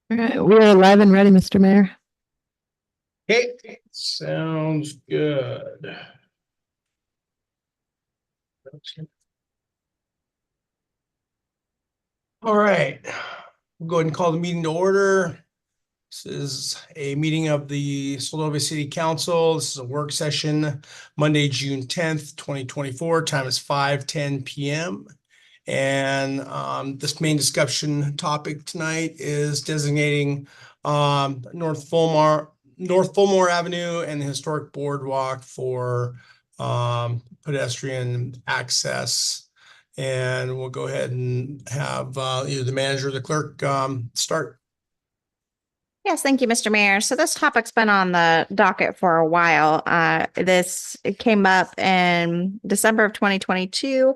All right, we are live and ready, Mr. Mayor. Okay, sounds good. All right, we'll go ahead and call the meeting to order. This is a meeting of the Seldovia City Council. This is a work session, Monday, June 10th, 2024. Time is 5:10 p.m. And this main discussion topic tonight is designating North Fulmore Avenue and the historic boardwalk for pedestrian access. And we'll go ahead and have either the manager or the clerk start. Yes, thank you, Mr. Mayor. So this topic's been on the docket for a while. It came up in December of 2022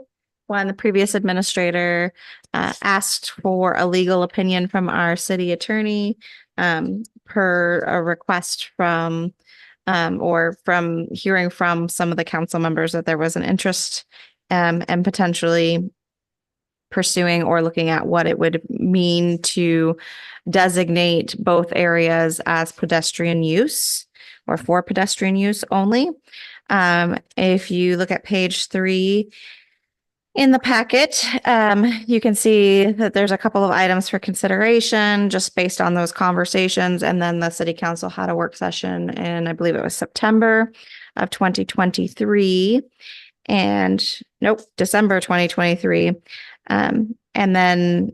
when the previous administrator asked for a legal opinion from our city attorney per a request from or from hearing from some of the council members that there was an interest and potentially pursuing or looking at what it would mean to designate both areas as pedestrian use or for pedestrian use only. If you look at page 3 in the packet, you can see that there's a couple of items for consideration just based on those conversations. And then the city council had a work session in, I believe it was September of 2023 and December 2023. And then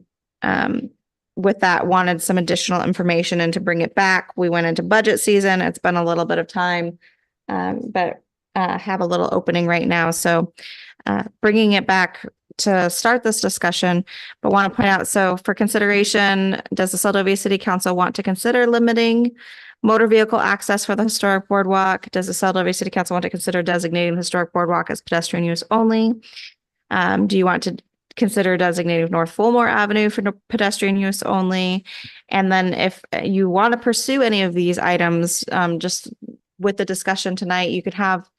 with that, wanted some additional information and to bring it back. We went into budget season. It's been a little bit of time, but have a little opening right now. So bringing it back to start this discussion, but want to point out, so for consideration, does the Seldovia City Council want to consider limiting motor vehicle access for the historic boardwalk? Does the Seldovia City Council want to consider designating the historic boardwalk as pedestrian use only? Do you want to consider designating North Fulmore Avenue for pedestrian use only? And then if you want to pursue any of these items, just with the discussion tonight, you could have,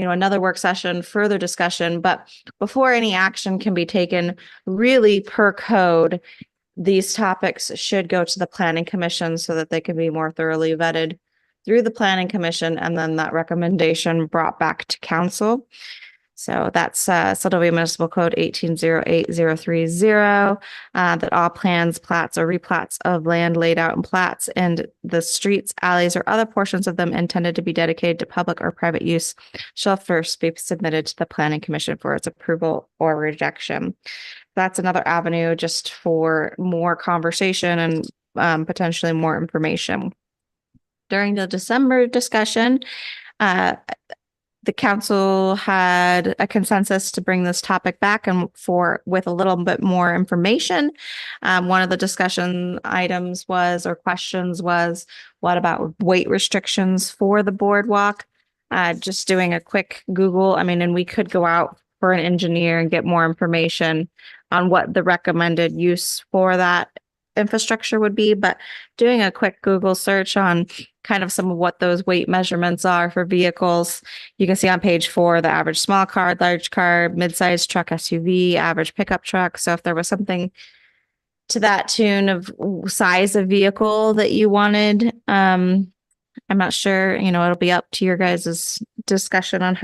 another work session, further discussion. But before any action can be taken, really per code, these topics should go to the Planning Commission so that they can be more thoroughly vetted through the Planning Commission and then that recommendation brought back to council. So that's Seldovia Municipal Code 1808030, that all plans, plats, or replats of land laid out in plats and the streets, alleys, or other portions of them intended to be dedicated to public or private use shall first be submitted to the Planning Commission for its approval or rejection. That's another avenue just for more conversation and potentially more information. During the December discussion, the council had a consensus to bring this topic back and with a little bit more information. One of the discussion items or questions was, what about weight restrictions for the boardwalk? Just doing a quick Google. And we could go out for an engineer and get more information on what the recommended use for that infrastructure would be, but doing a quick Google search on kind of some of what those weight measurements are for vehicles. You can see on page 4, the average small car, large car, mid-sized truck, SUV, average pickup truck. So if there was something to that tune of size of vehicle that you wanted, I'm not sure, it'll be up to your guys' discussion on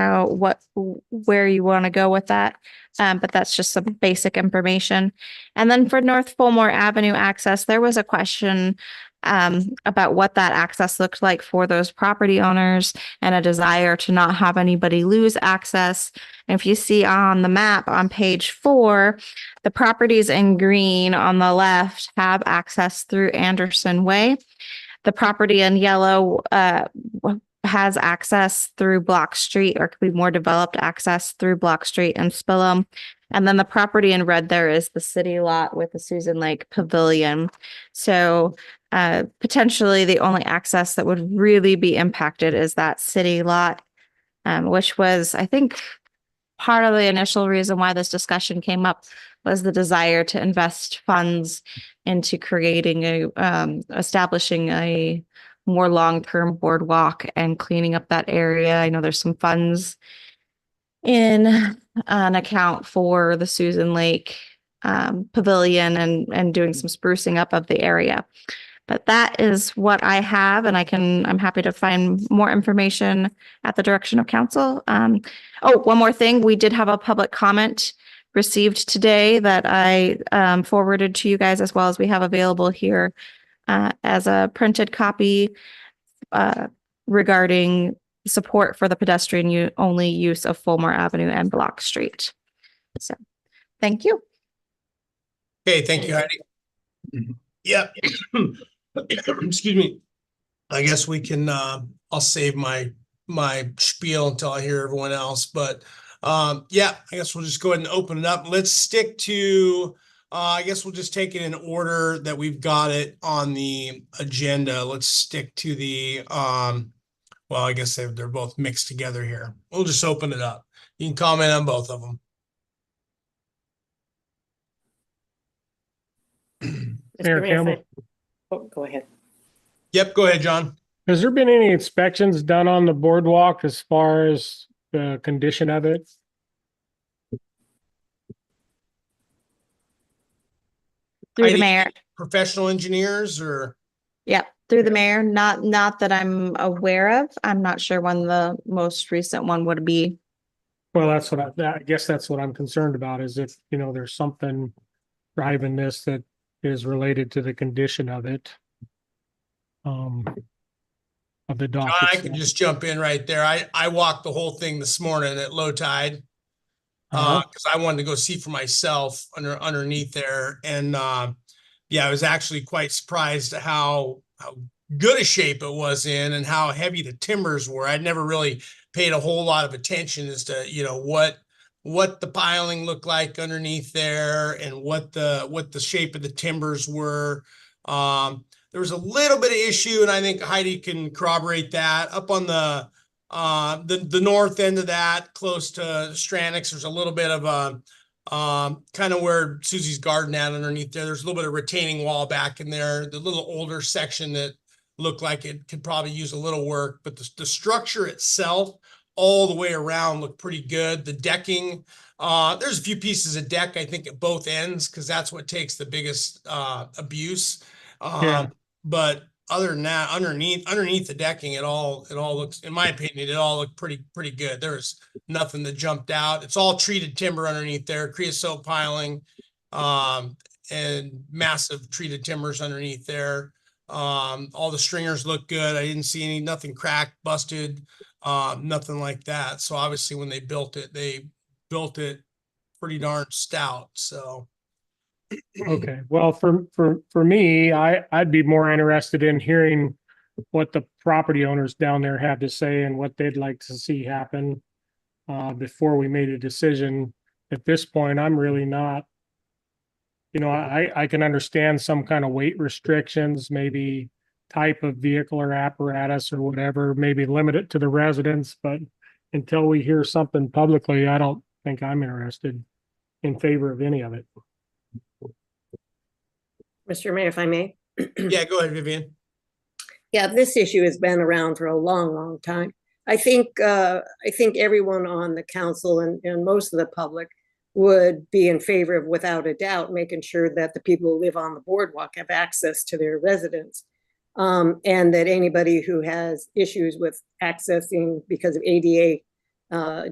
where you want to go with that. But that's just some basic information. And then for North Fulmore Avenue access, there was a question about what that access looked like for those property owners and a desire to not have anybody lose access. And if you see on the map on page 4, the properties in green on the left have access through Anderson Way. The property in yellow has access through Block Street, or could be more developed access through Block Street and Spillum. And then the property in red there is the city lot with the Susan Lake Pavilion. So potentially the only access that would really be impacted is that city lot, which was, I think, part of the initial reason why this discussion came up was the desire to invest funds into creating establishing a more long-term boardwalk and cleaning up that area. I know there's some funds in an account for the Susan Lake Pavilion and doing some sprucing up of the area. But that is what I have, and I'm happy to find more information at the direction of council. Oh, one more thing. We did have a public comment received today that I forwarded to you guys, as well as we have available here as a printed copy regarding support for the pedestrian only use of Fulmore Avenue and Block Street. So, thank you. Okay, thank you, Heidi. Yeah. Excuse me. I guess we can, I'll save my spiel until I hear everyone else, but yeah, I guess we'll just go ahead and open it up. Let's stick to, I guess we'll just take it in order that we've got it on the agenda. Let's stick to the, well, I guess they're both mixed together here. We'll just open it up. You can comment on both of them. Mayor Campbell, Oh, go ahead. Yep, go ahead, John. has there been any inspections done on the boardwalk as far as the condition of it? Through the Heidi, mayor. Professional engineers or? Yep, through the mayor. Not that I'm aware of. I'm not sure when the most recent one would be. Well, that's what I guess that's what I'm concerned about, is if, you know, there's something driving this that is related to the condition of it. Of the dock. I can just jump in right there. I walked the whole thing this morning at low tide. Because I wanted to go see for myself underneath there. And yeah, I was actually quite surprised at how good a shape it was in and how heavy the timbers were. I'd never really paid a whole lot of attention as to, you know, what the piling looked like underneath there and what the shape of the timbers were. There was a little bit of issue, and I think Heidi can corroborate that up on the north end of that, close to Stranix. There's a little bit of a kind of where Susie's garden at underneath there. There's a little bit of retaining wall back in there. The little older section that looked like it could probably use a little work, but the structure itself all the way around looked pretty good. The decking, there's a few pieces of deck, I think, at both ends, because that's what takes the biggest abuse. But other than that, underneath the decking, it all looks, in my opinion, it all looked pretty good. There's nothing that jumped out. It's all treated timber underneath there, creosote piling, and massive treated timbers underneath there. All the stringers look good. I didn't see nothing cracked, busted, nothing like that. So obviously when they built it pretty darn stout. So. Okay, well, for me, I'd be more interested in hearing what the property owners down there had to say and what they'd like to see happen before we made a decision. At this point, I'm really not, you know, I can understand some kind of weight restrictions, maybe type of vehicle or apparatus or whatever, maybe limit it to the residents, but until we hear something publicly, I don't think I'm interested in favor of any of it. Mr. Mayor, if I may. Yeah, go ahead, Vivian. Yeah, this issue has been around for a long time. I think everyone on the council and most of the public would be in favor of, without a doubt, making sure that the people who live on the boardwalk have access to their residence. And that anybody who has issues with accessing because of ADA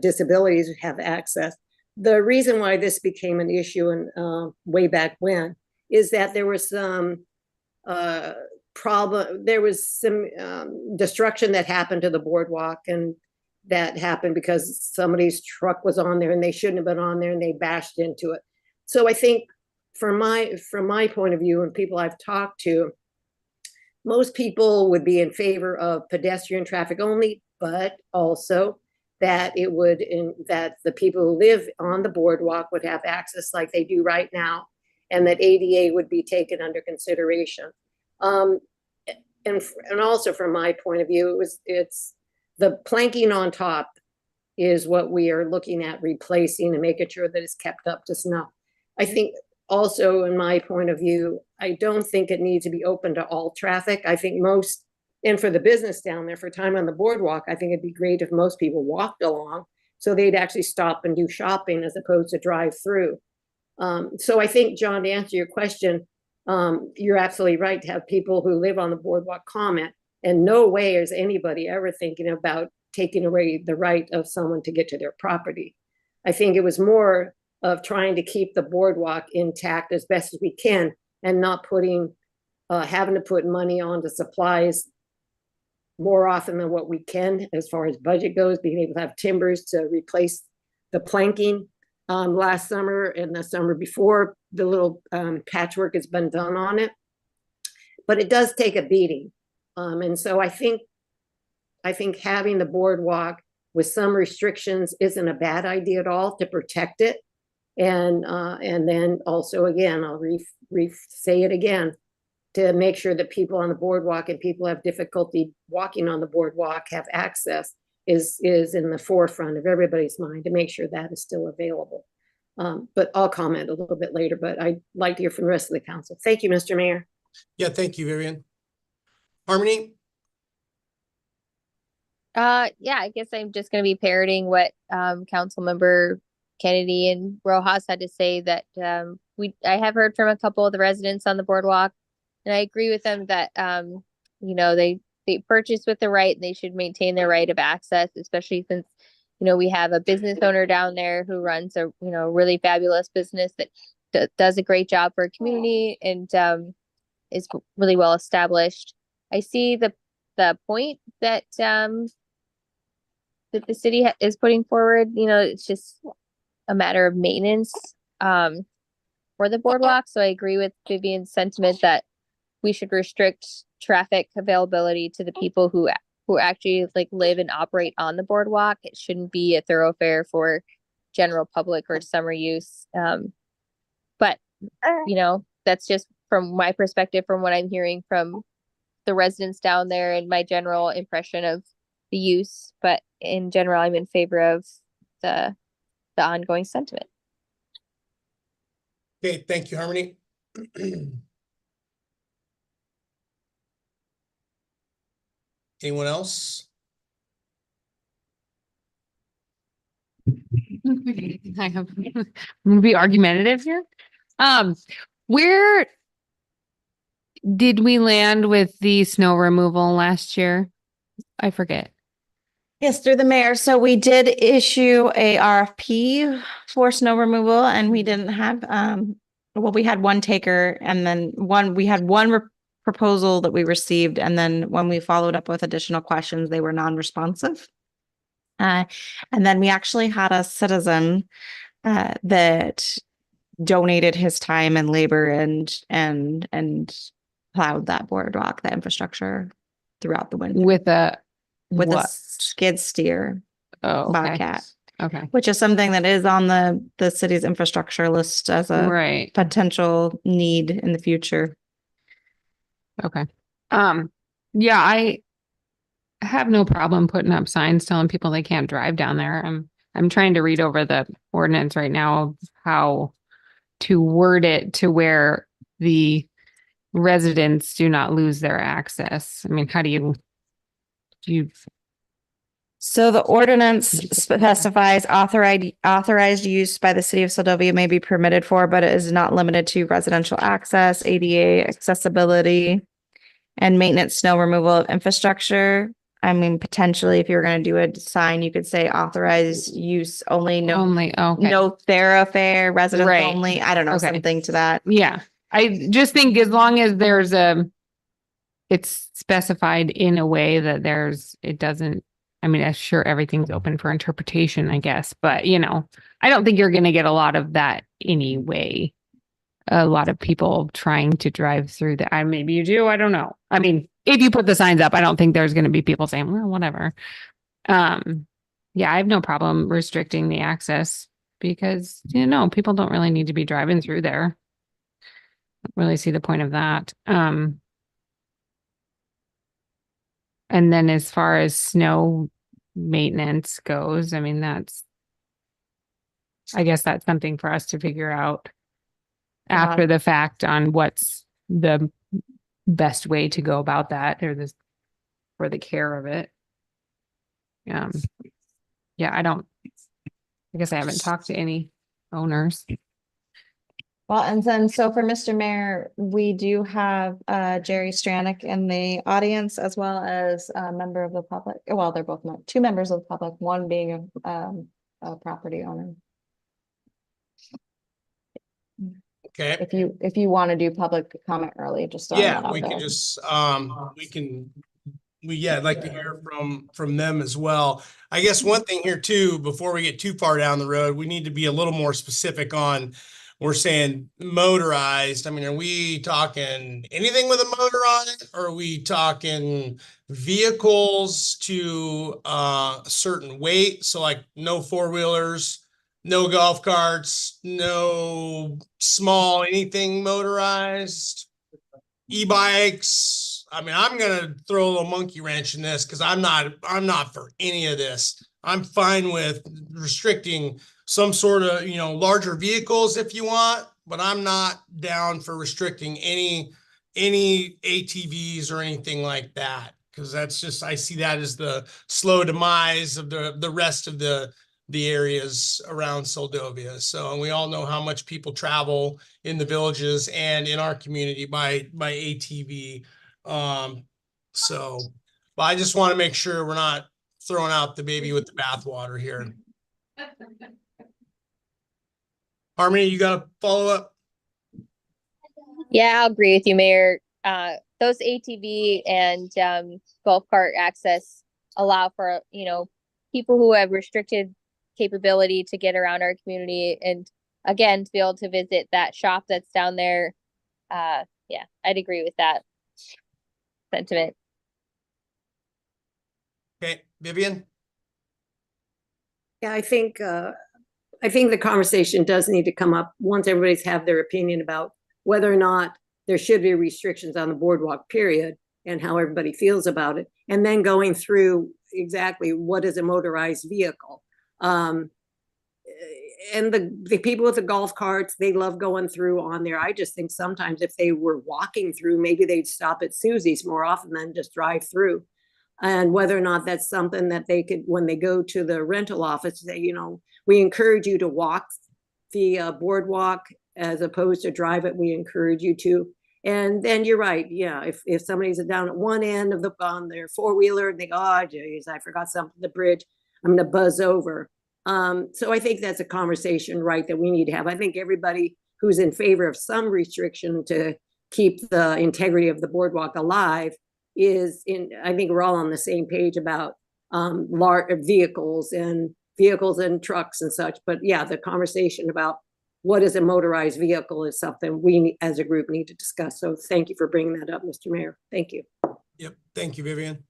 disabilities have access. The reason why this became an issue and way back when is that there was some there was some destruction that happened to the boardwalk, and that happened because somebody's truck was on there and they shouldn't have been on there and they bashed into it. So I think from my point of view and people I've talked to, most people would be in favor of pedestrian traffic only, but also that that the people who live on the boardwalk would have access like they do right now, and that ADA would be taken under consideration. And also from my point of view, it's the planking on top is what we are looking at replacing and making sure that it's kept up to snuff. I think also in my point of view, I don't think it needs to be open to all traffic. I think most, and for the business down there for time on the boardwalk, I think it'd be great if most people walked along so they'd actually stop and do shopping as opposed to drive through. So I think, John, to answer your question, you're absolutely right to have people who live on the boardwalk comment. And no way is anybody ever thinking about taking away the right of someone to get to their property. I think it was more of trying to keep the boardwalk intact as best as we can and not putting, having to put money on the supplies more often than what we can as far as budget goes, being able to have timbers to replace the planking. Last summer and the summer before, the little patchwork has been done on it, but it does take a beating. And so I think having the boardwalk with some restrictions isn't a bad idea at all to protect it. And then also, again, I'll say it again, to make sure that people on the boardwalk and people who have difficulty walking on the boardwalk have access is in the forefront of everybody's mind, to make sure that is still available. But I'll comment a little bit later, but I'd like to hear from the rest of the council. Thank you, Mr. Mayor. Yeah, thank you, Vivian. Harmony? Yeah, I guess I'm just gonna be parroting what Councilmember Kennedy and Rojas had to say, that I have heard from a couple of the residents on the boardwalk, and I agree with them that you know, they purchase with the right and they should maintain their right of access, especially since, you know, we have a business owner down there who runs a, you know, really fabulous business that does a great job for a community and is really well established. I see the point that that the city is putting forward. You know, it's just a matter of maintenance for the boardwalk. So I agree with Vivian's sentiment that we should restrict traffic availability to the people who actually like live and operate on the boardwalk. It shouldn't be a thoroughfare for general public or summer use. But you know, that's just from my perspective, from what I'm hearing from the residents down there and my general impression of the use. But in general, I'm in favor of the ongoing sentiment. Okay, thank you, Harmony. Anyone else? I have, I'm gonna be argumentative here. Where did we land with the snow removal last year? I forget. Yes, through the mayor. So we did issue a RFP for snow removal and we didn't have, well, we had one taker and then we had one proposal that we received. And then when we followed up with additional questions, they were non-responsive. And then we actually had a citizen that donated his time and labor and plowed that boardwalk, the infrastructure throughout the winter With a with a what? skid steer Oh, okay. Bobcat, Okay. which is something that is on the city's infrastructure list as a Right. potential need in the future. Okay. Yeah, I have no problem putting up signs telling people they can't drive down there. I'm trying to read over the ordinance right now of how to word it to where the residents do not lose their access. I mean, how do you So the ordinance specifies authorized use by the city of Seldovia may be permitted for, but it is not limited to residential access, ADA accessibility, and maintenance snow removal of infrastructure. I mean, potentially, if you were going to do a sign, you could say authorized use only, only, okay. no thoroughfare, residents Right. only. I don't know, Okay. something to that. Yeah, I just think as long as there's it's specified in a way that it doesn't, I mean, I'm sure everything's open for interpretation, I guess, but you know, I don't think you're going to get a lot of that anyway. A lot of people trying to drive through that. Maybe you do. I don't know. I mean, if you put the signs up, I don't think there's going to be people saying, well, whatever. Yeah, I have no problem restricting the access because, you know, people don't really need to be driving through there. Don't really see the point of that. And then as far as snow maintenance goes, I mean, I guess that's something for us to figure out after the fact on what's the best way to go about that or for the care of it. Yeah, I guess I haven't talked to any owners. Well, and then so for Mr. Mayor, we do have Jerry Stranick in the audience as well as a member of the public. Well, they're both two members of the public, one being a property owner. Okay. If you want to do public comment early, just throwing that Yeah, out we can there. just, I'd like to hear from them as well. I guess one thing here too, before we get too far down the road, we need to be a little more specific on, we're saying motorized. I mean, are we talking anything with a motor on it? Or are we talking vehicles to a certain weight? So like no four-wheelers, no golf carts, no small anything motorized, e-bikes. I mean, I'm gonna throw a little monkey wrench in this because I'm not for any of this. I'm fine with restricting some sort of, larger vehicles if you want, but I'm not down for restricting any ATVs or anything like that. Because that's just, I see that as the slow demise of the rest of the areas around Seldovia. So, and we all know how much people travel in the villages and in our community by ATV. But I just want to make sure we're not throwing out the baby with the bathwater here. Harmony, you got a follow up? Yeah, I'll agree with you, Mayor. Those ATV and golf cart access allow for, people who have restricted capability to get around our community, and again, to be able to visit that shop that's down there. Yeah, I'd agree with that sentiment. Okay, Vivian? Yeah, I think the conversation does need to come up once everybody's have their opinion about whether or not there should be restrictions on the boardwalk period and how everybody feels about it. And then going through exactly what is a motorized vehicle. And the people with the golf carts, they love going through on there. I just think sometimes if they were walking through, maybe they'd stop at Susie's more often than just drive through. And whether or not that's something that they could, when they go to the rental office, say, we encourage you to walk the boardwalk as opposed to drive it. We encourage you to. And then you're right. Yeah. If somebody's down at one end of on their four-wheeler and they go, oh, geez, I forgot something on the bridge, I'm going to buzz over. So I think that's a conversation, right, that we need to have. I think everybody who's in favor of some restriction to keep the integrity of the boardwalk alive I think we're all on the same page about large vehicles and trucks and such. But yeah, the conversation about what is a motorized vehicle is something we as a group need to discuss. So thank you for bringing that up, Mr. Mayor. Thank you. Yep. Thank you, Vivian.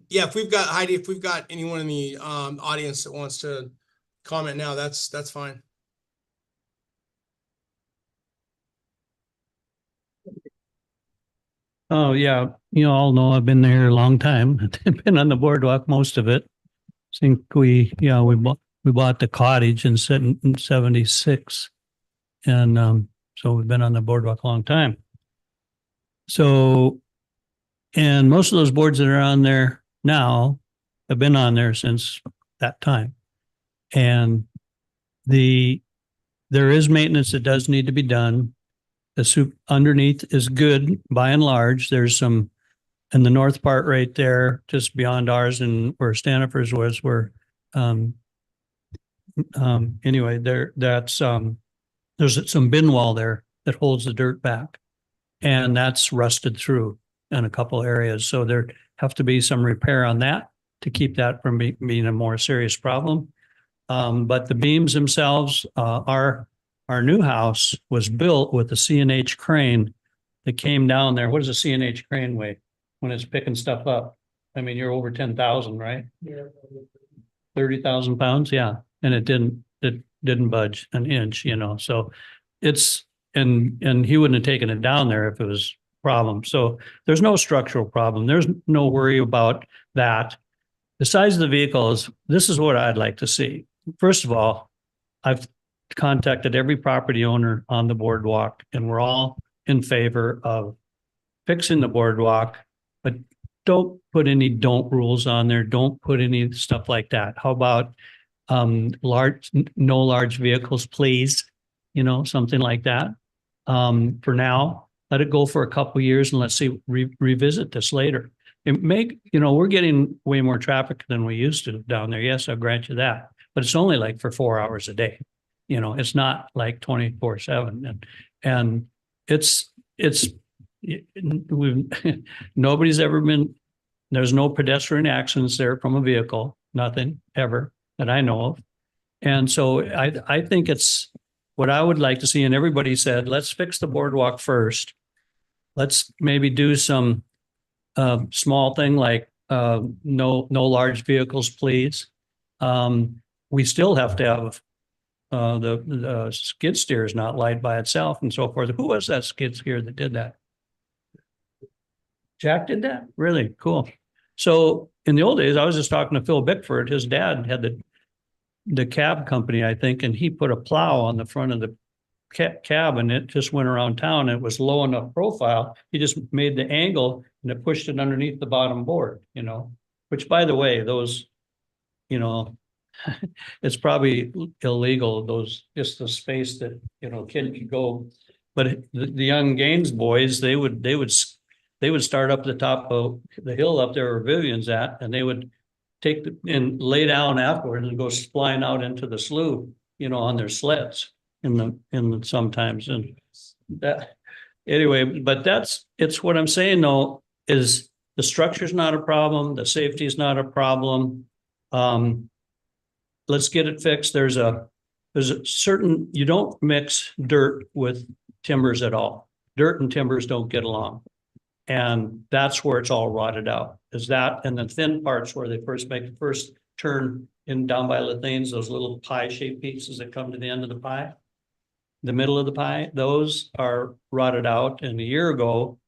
Yeah, if we've got anyone in the audience that wants to comment now, that's fine. Oh, yeah. You all know I've been there a long time. I've been on the boardwalk most of it. I think we bought the cottage in 76. And so we've been on the boardwalk a long time. So, and most of those boards that are on there now have been on there since that time. And there is maintenance that does need to be done. The soup underneath is good by and large. There's some in the north part right there, just beyond ours and where Stanifer's was, where anyway, there's some bin wall there that holds the dirt back, and that's rusted through in a couple areas. So there have to be some repair on that to keep that from being a more serious problem. But the beams themselves, our new house was built with a C&H crane that came down there. What does a C&H crane weigh when it's picking stuff up? I mean, you're over 10,000, right? Yeah. 30,000 pounds. Yeah. And it didn't budge an inch, so it's, and he wouldn't have taken it down there if it was a problem. So there's no structural problem. There's no worry about that. The size of the vehicles, this is what I'd like to see. First of all, I've contacted every property owner on the boardwalk, and we're all in favor of fixing the boardwalk, but don't put any don't rules on there. Don't put any stuff like that. How about no large vehicles, please? you know, something like that. For now, let it go for a couple of years and let's see, revisit this later. It you know, we're getting way more traffic than we used to down there. Yes, I'll grant you that, but it's only like for 4 hours a day. You know, it's not like 24/7, and it's we've nobody's ever been, there's no pedestrian accidents there from a vehicle, nothing ever that I know of. And so I think it's what I would like to see, and everybody said, let's fix the boardwalk first. Let's maybe do some small thing like no large vehicles, please. We still have to have the skid steer is not light by itself and so forth. Who was that skid steer that did that? Jack did that? Really? Cool. So in the old days, I was just talking to Phil Bickford. His dad had the cab company, I think, and he put a plow on the front of the cab and it just went around town. It was low enough profile. He just made the angle and it pushed it underneath the bottom board, you know, which by the way, those, you know, it's probably illegal, those, just the space that, you know, kid could go. But the young Gaines boys, they would start up the top of the hill up there where Vivian's at, and they would take and lay down afterwards and go flying out into the slough, you know, on their sleds in the sometimes. And that anyway, but it's what I'm saying though, is the structure's not a problem, the safety is not a problem. Let's get it fixed. There's a certain, you don't mix dirt with timbers at all. Dirt and timbers don't get along. And that's where it's all rotted out, is that, and the thin parts where they first make the first turn in down by Lathane's, those little pie shaped pieces that come to the end of the pie, the middle of the pie, those are rotted out. And a year ago,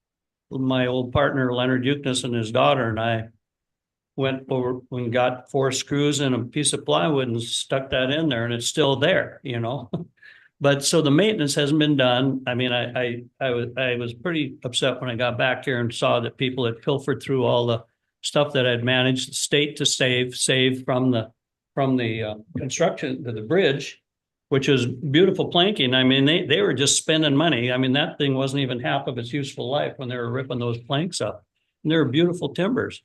my old partner, Leonard Eucness, and his daughter and I went over and got 4 screws and a piece of plywood and stuck that in there, and it's still there, you know. But so the maintenance hasn't been done. I mean, I was pretty upset when I got back here and saw that people had pilfered through all the stuff that I'd managed the state to save from the construction to the bridge, which is beautiful planking. I mean, they were just spending money. I mean, that thing wasn't even half of its useful life when they were ripping those planks up. And they were beautiful timbers.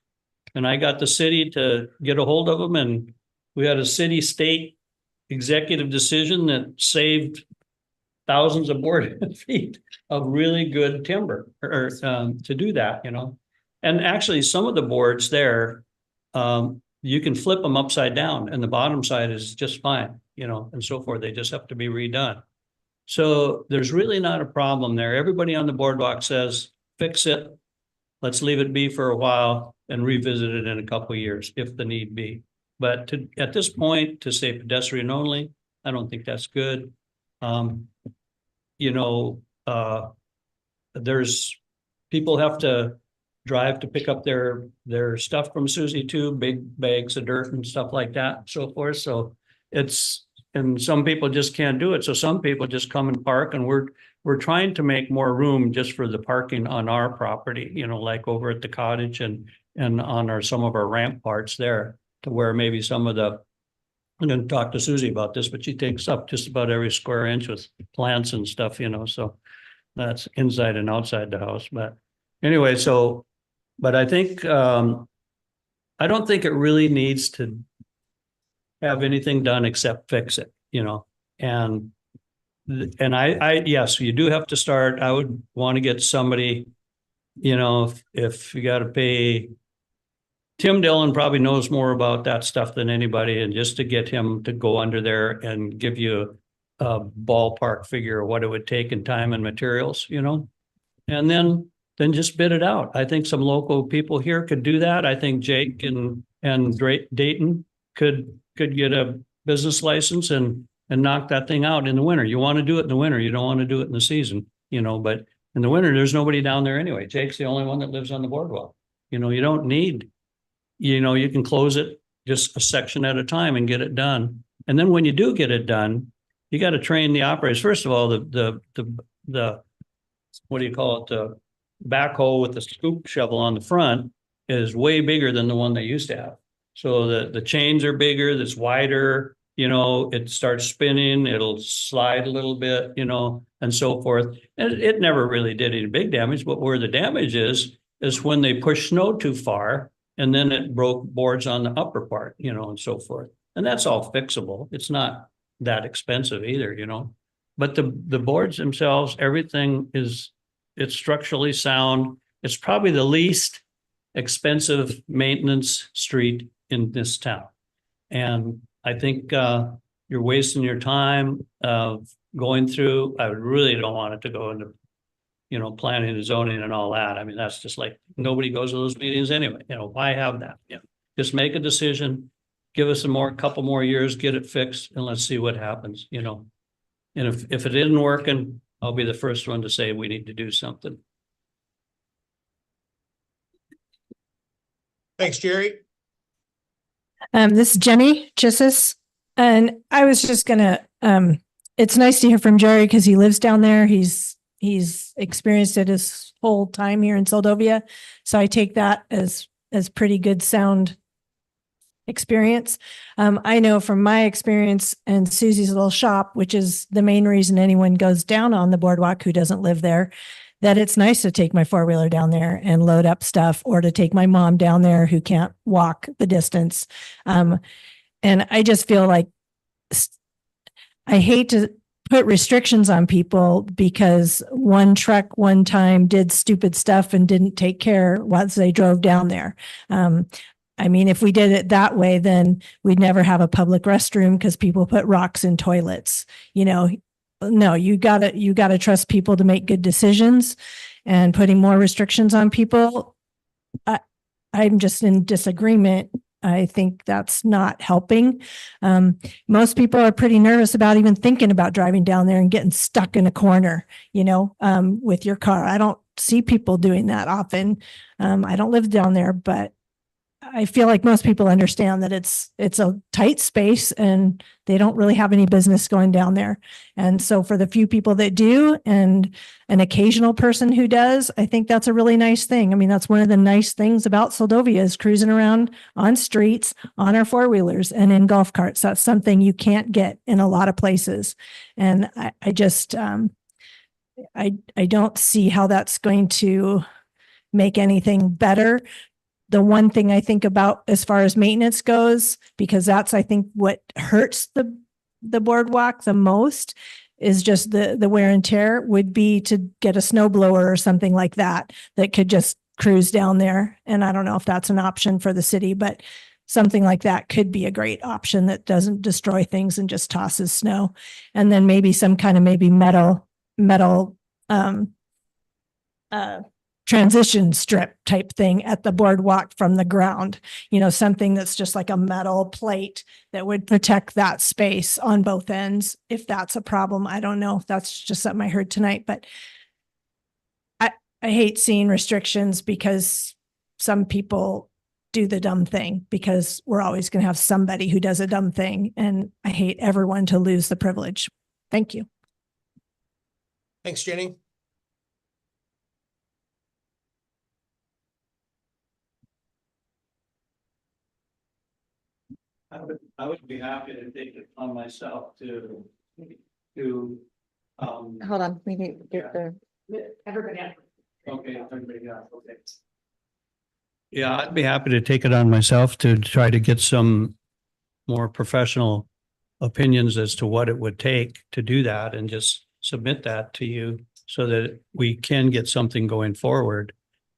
And I got the city to get a hold of them, and we had a city-state executive decision that saved thousands of board feet of really good timber or to do that, you know. And actually some of the boards there, you can flip them upside down and the bottom side is just fine, you know, and so forth. They just have to be redone. So there's really not a problem there. Everybody on the boardwalk says, fix it. Let's leave it be for a while and revisit it in a couple of years if the need be. But at this point, to say pedestrian only, I don't think that's good. You know, there's people have to drive to pick up their stuff from Susie too, big bags of dirt and stuff like that, and so forth. So and some people just can't do it. So some people just come and park, and we're trying to make more room just for the parking on our property, you know, like over at the cottage and on some of our ramp parts there, to where maybe some of the, I'm going to talk to Susie about this, but she takes up just about every square inch with plants and stuff, you know, so that's inside and outside the house. But anyway, but I think, I don't think it really needs to have anything done except fix it, you know, and yes, you do have to start. I would want to get somebody, you know, if you got to pay, Tim Dillon probably knows more about that stuff than anybody, and just to get him to go under there and give you a ballpark figure of what it would take in time and materials, you know, and then just bid it out. I think some local people here could do that. I think Jake and Dayton could get a business license and knock that thing out in the winter. You want to do it in the winter. You don't want to do it in the season, you know, but in the winter, there's nobody down there anyway. Jake's the only one that lives on the boardwalk. You know, you don't need, you know, you can close it just a section at a time and get it done. And then when you do get it done, you got to train the operators. First of all, the what do you call it? The backhoe with the scoop shovel on the front is way bigger than the one they used to have. So the chains are bigger, that's wider. it starts spinning, it'll slide a little bit, and so forth. And it never really did any big damage, but where the damage is when they push snow too far and then it broke boards on the upper part, and so forth. And that's all fixable. It's not that expensive either, But the boards themselves, everything it's structurally sound. It's probably the least expensive maintenance street in this town. And I think you're wasting your time of going through. I really don't want it to go into, planning and zoning and all that. I mean, that's just like nobody goes to those meetings anyway. Why have that? Just make a decision, give us couple more years, get it fixed, and let's see what happens. And if it isn't working, I'll be the first one to say we need to do something. Thanks, Jerry. This is Jenny Chissis, and I was just gonna, it's nice to hear from Jerry because he lives down there. He's experienced it his whole time here in Seldovia. So I take that as pretty good sound experience. I know from my experience and Susie's little shop, which is the main reason anyone goes down on the boardwalk who doesn't live there, that it's nice to take my four-wheeler down there and load up stuff, or to take my mom down there who can't walk the distance. And I just feel like I hate to put restrictions on people because one truck one time did stupid stuff and didn't take care once they drove down there. I mean, if we did it that way, then we'd never have a public restroom because people put rocks in toilets, No, you gotta trust people to make good decisions, and putting more restrictions on people. I'm just in disagreement. I think that's not helping. Most people are pretty nervous about even thinking about driving down there and getting stuck in a corner, with your car. I don't see people doing that often. I don't live down there, but I feel like most people understand that it's a tight space and they don't really have any business going down there. And so for the few people that do, and an occasional person who does, I think that's a really nice thing. I mean, that's one of the nice things about Seldovia is cruising around on streets, on our four-wheelers and in golf carts. That's something you can't get in a lot of places. And I just, I don't see how that's going to make anything better. The one thing I think about as far as maintenance goes, because that's, I think, what hurts the boardwalk the most, is just the wear and tear, would be to get a snow blower or something like that could just cruise down there. And I don't know if that's an option for the city, but something like that could be a great option that doesn't destroy things and just tosses snow. And then maybe some kind of metal transition strip type thing at the boardwalk from the ground, something that's just like a metal plate that would protect that space on both ends. If that's a problem, I don't know. That's just something I heard tonight, but I hate seeing restrictions because some people do the dumb thing, because we're always going to have somebody who does a dumb thing. And I hate everyone to lose the privilege. Thank you. Thanks, Jenny. I would be happy to take it on myself to Hold on, we need to get the. Everybody. okay, everybody got it, okay. Yeah, I'd be happy to take it on myself to try to get some more professional opinions as to what it would take to do that, and just submit that to you so that we can get something going forward.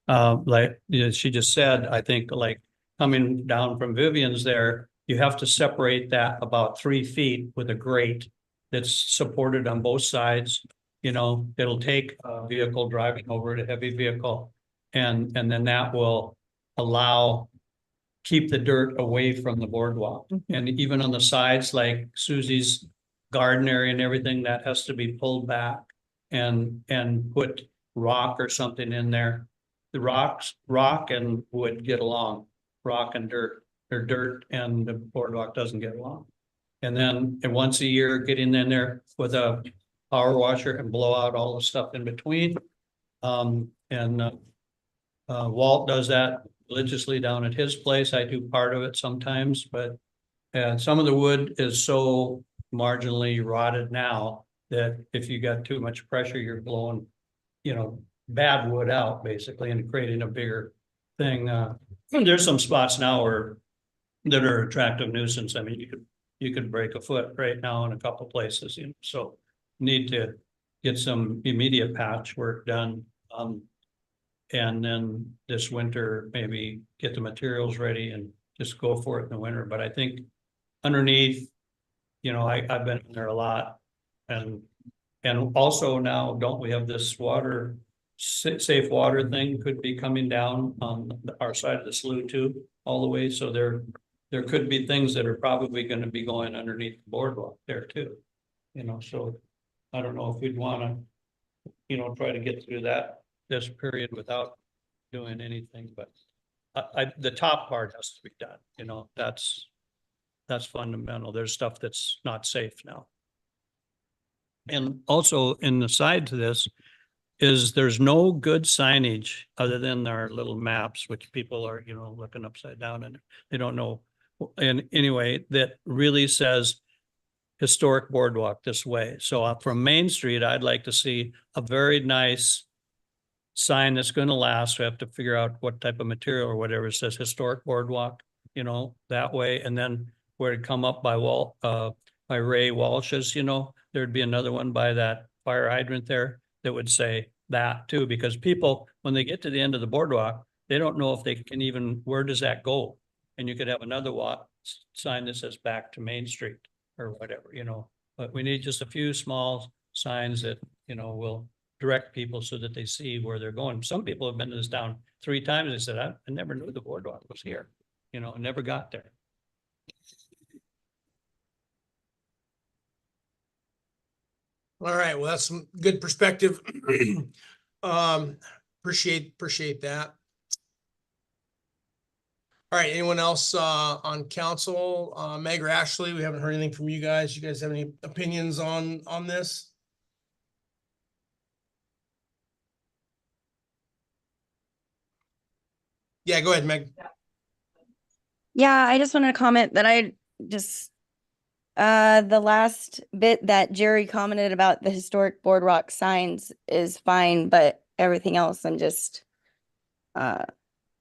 Like she just said, I think, like coming down from Vivian's there, you have to separate that about 3 feet with a grate that's supported on both sides. It'll take a vehicle driving over it, a heavy vehicle, and then that will keep the dirt away from the boardwalk. And even on the sides, like Susie's garden area and everything, that has to be pulled back and put rock or something in there. The rock and wood get along, rock and dirt, or dirt and the boardwalk doesn't get along. And then once a year, get in there with a power washer and blow out all the stuff in between. Walt does that religiously down at his place. I do part of it sometimes, but And some of the wood is so marginally rotted now that if you got too much pressure, you're blowing, bad wood out basically and creating a bigger thing. There's some spots now that are attractive nuisance. I mean, you could break a foot right now in a couple places, so need to get some immediate patch work done. And then this winter, maybe get the materials ready and just go for it in the winter. But I think underneath, I've been in there a lot. And also now, don't we have this water, safe water thing could be coming down on our side of the slough too, all the way. So there could be things that are probably going to be going underneath the boardwalk there too. So I don't know if we'd want to, try to get through this period without doing anything, but the top part has to be done. That's fundamental. There's stuff that's not safe now. And also in the side to this is there's no good signage other than our little maps, which people are, looking upside down and they don't know. And anyway, that really says historic boardwalk this way. So from Main Street, I'd like to see a very nice sign that's going to last. We have to figure out what type of material or whatever. It says historic boardwalk, that way. And then where it come up by Ray Walsh's, there'd be another one by that fire hydrant there that would say that too, because people, when they get to the end of the boardwalk, they don't know if they can even, where does that go? And you could have another sign that says back to Main Street or whatever, but we need just a few small signs that, will direct people so that they see where they're going. Some people have been to this town 3 times. They said, I never knew the boardwalk was here, never got there. All right, well, that's some good perspective. Appreciate that. All right, anyone else on council? Meg or Ashley, we haven't heard anything from you guys. You guys have any opinions on this? Yeah, go ahead, Meg. Yeah, I just wanted to comment that the last bit that Jerry commented about the historic boardwalk signs is fine, but everything else I'm just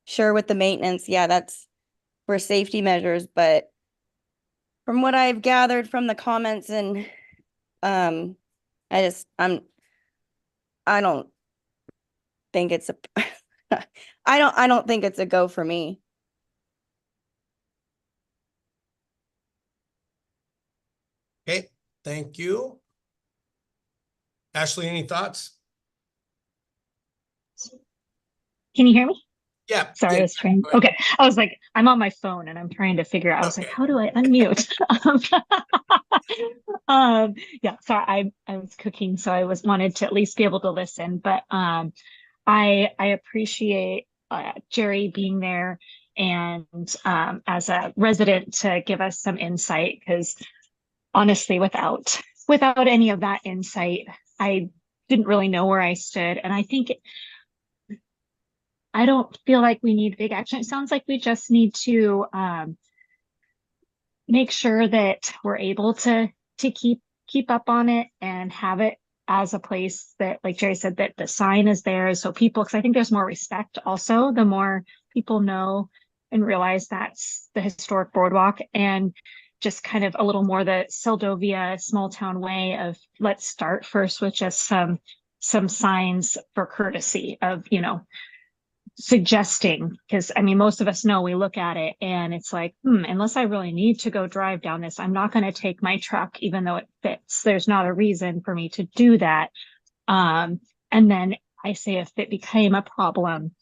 sure with the maintenance. Yeah, that's for safety measures, but from what I've gathered from the comments and I don't think it's a I don't think it's a go for me. Okay, thank you. Ashley, any thoughts? Can you hear me? Yeah. Sorry, I was trying. Okay. I was like, I'm on my phone and I'm trying to figure out, I was like, how do I unmute? Yeah, sorry, I was cooking, so I wanted to at least be able to listen, but I appreciate Jerry being there and as a resident to give us some insight, because honestly, without any of that insight, I didn't really know where I stood. And I don't feel like we need big action. It sounds like we just need to make sure that we're able to keep up on it and have it as a place that, like Jerry said, that the sign is there. So people, because I think there's more respect also, the more people know and realize that's the historic boardwalk, and just kind of a little more the Seldovia small town way of, let's start first with just some signs for courtesy of, suggesting, because I mean, most of us know, we look at it and it's like, unless I really need to go drive down this, I'm not going to take my truck, even though it fits. There's not a reason for me to do that. And then I say, if it became a problem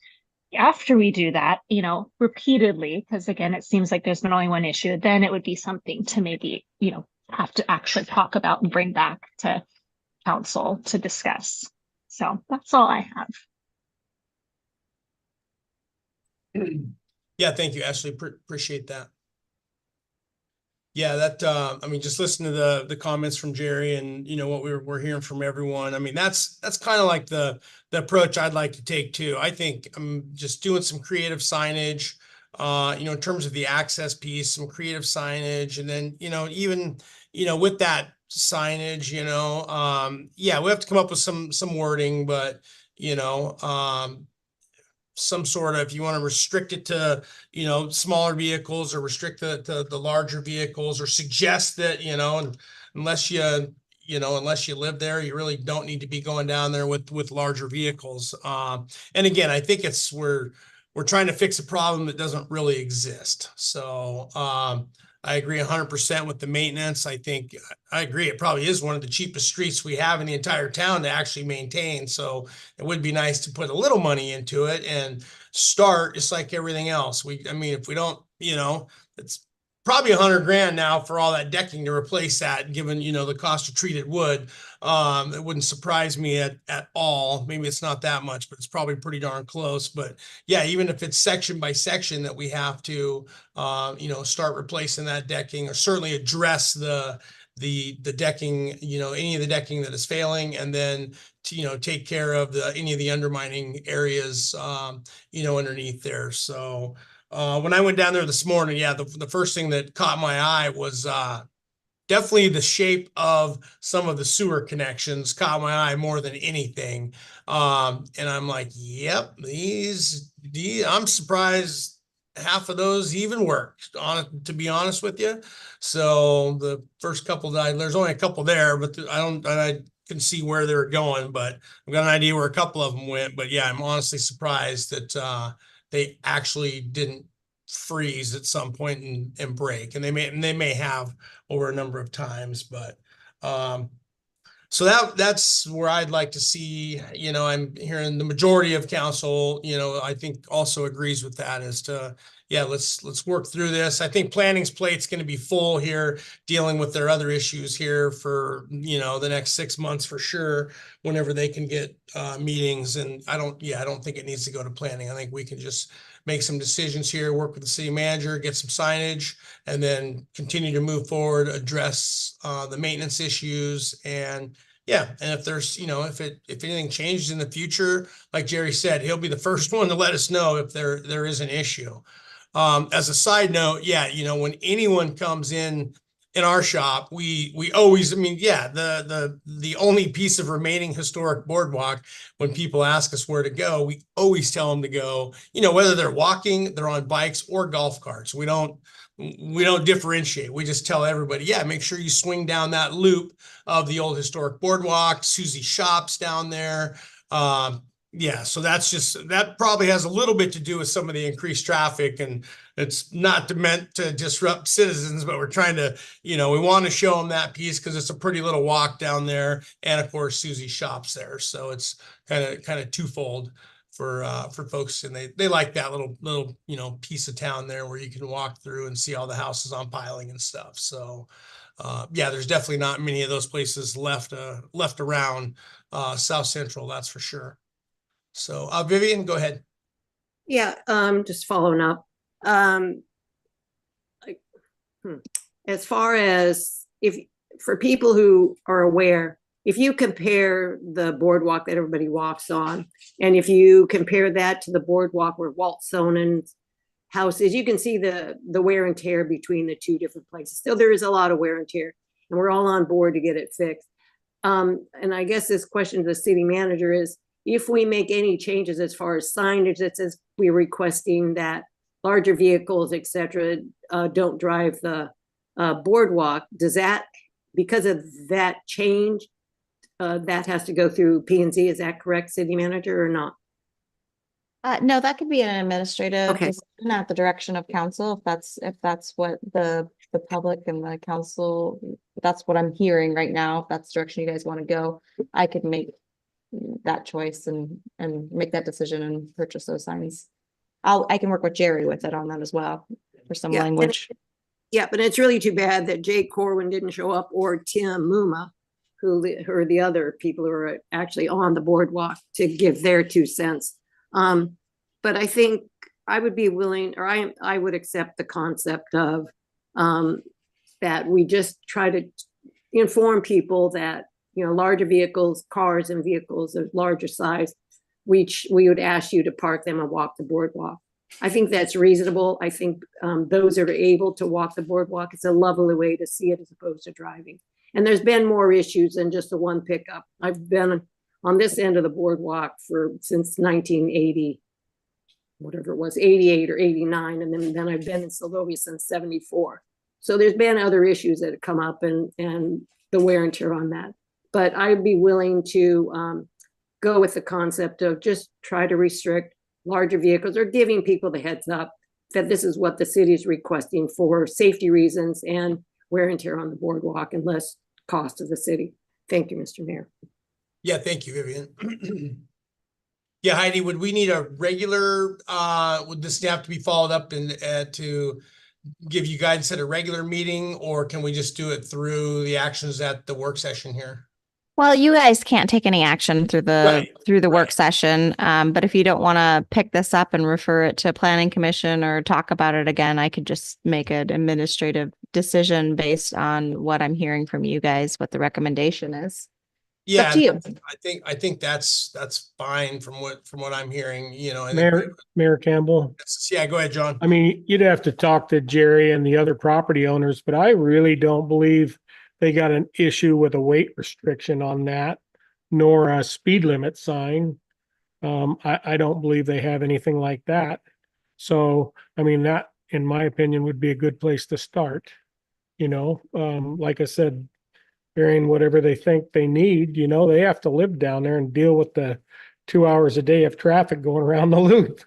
after we do that, repeatedly, because again, it seems like there's been only one issue, then it would be something to maybe, have to actually talk about and bring back to council to discuss. So that's all I have. Yeah, thank you, Ashley. Appreciate that. Yeah, that I mean, just listen to the comments from Jerry and what we're hearing from everyone. I mean, that's kind of like the approach I'd like to take too. I think I'm just doing some creative signage, in terms of the access piece, some creative signage, and then, even, with that signage, yeah, we have to come up with some wording, but, some sort of, if you want to restrict it to, smaller vehicles, or restrict it to the larger vehicles, or suggest that, and unless you live there, you really don't need to be going down there with larger vehicles. And again, I think we're trying to fix a problem that doesn't really exist. So, I agree 100% with the maintenance. I agree. It probably is one of the cheapest streets we have in the entire town to actually maintain. So it would be nice to put a little money into it and start just like everything else. If we don't, it's probably $100 grand now for all that decking to replace that, given, the cost of treated wood. It wouldn't surprise me at all. Maybe it's not that much, but it's probably pretty darn close. But yeah, even if it's section by section that we have to, start replacing that decking, or certainly address the decking, any of the decking that is failing, and then to, take care of any of the undermining areas, underneath there. So, when I went down there this morning, yeah, the first thing that caught my eye was definitely the shape of some of the sewer connections caught my eye more than anything. And I'm like, yep, these I'm surprised half of those even worked, to be honest with you. So the first couple there's only a couple there, but I can see where they're going, but I've got an idea where a couple of them went. But yeah, I'm honestly surprised that they actually didn't freeze at some point and break, and they may have over a number of times. But so that's where I'd like to see, I'm hearing the majority of council, I think also agrees with that, as to, yeah, let's work through this. I think planning's plate's going to be full here, dealing with their other issues here for, the next 6 months for sure, whenever they can get meetings. And I don't think it needs to go to planning. I think we can just make some decisions here, work with the city manager, get some signage, and then continue to move forward, address the maintenance issues. And yeah, and if there's, if anything changes in the future, like Jerry said, he'll be the first one to let us know if there is an issue. As a side note, yeah, when anyone comes in our shop, we always, the only piece of remaining historic boardwalk, when people ask us where to go, we always tell them to go, whether they're walking, they're on bikes, or golf carts. We don't differentiate. We just tell everybody, yeah, make sure you swing down that loop of the old historic boardwalk. Susie's Shops down there. Yeah, so that probably has a little bit to do with some of the increased traffic, and it's not meant to disrupt citizens, but we're trying to, we want to show them that piece because it's a pretty little walk down there, and of course Susie's Shops there. So it's kind of twofold for folks, and they like that little piece of town there where you can walk through and see all the houses on piling and stuff. So yeah, there's definitely not many of those places left around South Central, that's for sure. So Vivian, go ahead. Yeah, just following up. As far as for people who are aware, if you compare the boardwalk that everybody walks on, and if you compare that to the boardwalk where Walt Sonen's house is, you can see the wear and tear between the two different places. Still, there is a lot of wear and tear, and we're all on board to get it fixed. And I guess this question to the city manager is, if we make any changes as far as signage that says we're requesting that larger vehicles, et cetera, don't drive the boardwalk, does that, because of that change, that has to go through P&Z? Is that correct, city manager, or not? No, that could be an administrative Okay. decision at the direction of council, if that's what the public and the council, that's what I'm hearing right now. If that's the direction you guys want to go, I could make that choice and make that decision and purchase those signs. I can work with Jerry with it on that as well for some language. Yeah, but it's really too bad that Jake Corwin didn't show up, or Tim Muma, who are the other people who are actually on the boardwalk, to give their 2 cents. But I think I would be willing, or I would accept the concept of that we just try to inform people that, larger vehicles, cars and vehicles of larger size, we would ask you to park them and walk the boardwalk. I think that's reasonable. I think those that are able to walk the boardwalk, it's a lovely way to see it as opposed to driving. And there's been more issues than just the one pickup. I've been on this end of the boardwalk since 1980, whatever it was, 88 or 89. And then I've been in Seldovia since 74. So there's been other issues that have come up and the wear and tear on that. But I'd be willing to go with the concept of just try to restrict larger vehicles or giving people the heads up that this is what the city is requesting for safety reasons and wear and tear on the boardwalk and less cost of the city. Thank you, Mr. Mayor. Yeah, thank you, Vivian. Yeah, Heidi, would we need a regular, would this have to be followed up and to give you guidance at a regular meeting, or can we just do it through the actions at the work session here? Well, you guys can't take any action through the Right. work session. But if you don't want to pick this up and refer it to planning commission or talk about it again, I could just make an administrative decision based on what I'm hearing from you guys, what the recommendation is. It's Yeah, up to you. I think that's fine from what I'm hearing, you know. Mayor Campbell. Yeah, go ahead, John. I mean, you'd have to talk to Jerry and the other property owners, but I really don't believe they got an issue with a weight restriction on that, nor a speed limit sign. I don't believe they have anything like that. So, I mean, that, in my opinion, would be a good place to start. You know, like I said, bearing whatever they think they need, you know, they have to live down there and deal with the 2 hours a day of traffic going around the loop.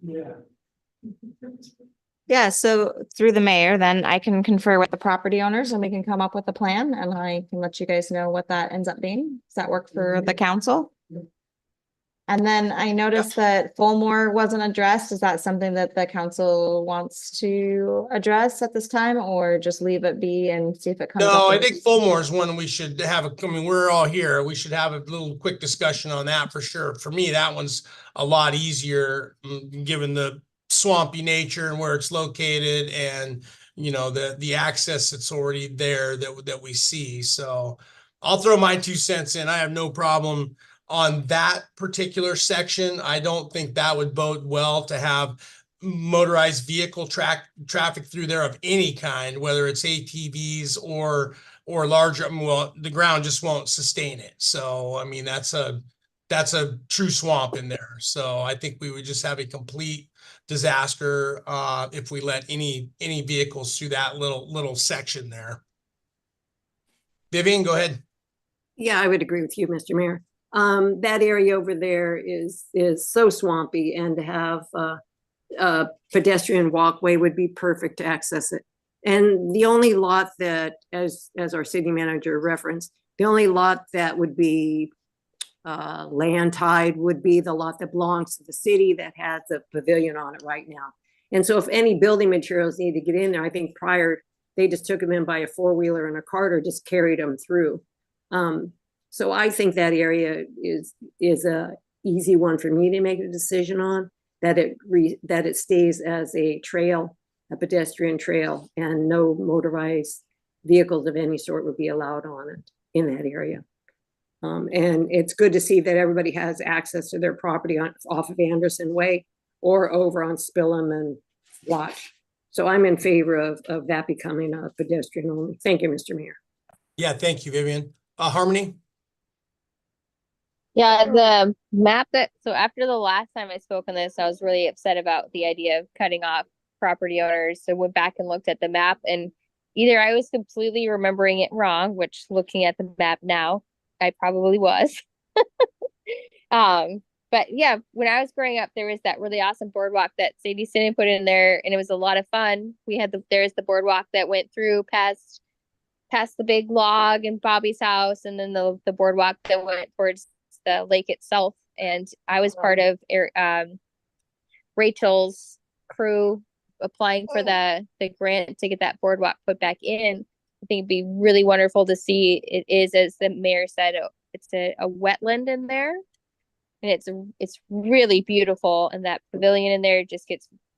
Yeah. Yeah, so through the mayor, then I can confer with the property owners and we can come up with a plan and I can let you guys know what that ends up being. Does that work for the council? And then I noticed that Fulmore wasn't addressed. Is that something that the council wants to address at this time or just leave it be and see if it comes up? No, I think Fulmore is one we should have. I mean, we're all here. We should have a little quick discussion on that for sure. For me, that one's a lot easier given the swampy nature and where it's located and, you know, the access that's already there that we see. So I'll throw my 2 cents in. I have no problem on that particular section. I don't think that would bode well to have motorized vehicle traffic through there of any kind, whether it's ATVs or larger. Well, the ground just won't sustain it. So, I mean, that's a true swamp in there. So I think we would just have a complete disaster if we let any vehicles through that little section there. Vivian, go ahead. Yeah, I would agree with you, Mr. Mayor. That area over there is so swampy, and to have a pedestrian walkway would be perfect to access it. And the only lot that, as our city manager referenced, the only lot that would be land tied would be the lot that belongs to the city that has a pavilion on it right now. And so if any building materials need to get in there, I think prior they just took them in by a 4-wheeler and a cart or just carried them through. So I think that area is a easy one for me to make a decision on, that it stays as a trail, a pedestrian trail, and no motorized vehicles of any sort would be allowed on it in that area. And it's good to see that everybody has access to their property off of Anderson Way or over on Spillum and Watch. So I'm in favor of that becoming a pedestrian only. Thank you, Mr. Mayor. Yeah, thank you, Vivian. Harmony? Yeah, the map so after the last time I spoke on this, I was really upset about the idea of cutting off property owners. So went back and looked at the map, and either I was completely remembering it wrong, which looking at the map now, I probably was. But yeah, when I was growing up, there was that really awesome boardwalk that Sadie Sinnen put in there, and it was a lot of fun. We had there's the boardwalk that went through past the big log and Bobby's house, and then the boardwalk that went towards the lake itself. And I was part of Rachel's crew applying for the grant to get that boardwalk put back in. I think it'd be really wonderful to see. It is, as the mayor said, it's a wetland in there, and it's really beautiful. And that pavilion in there just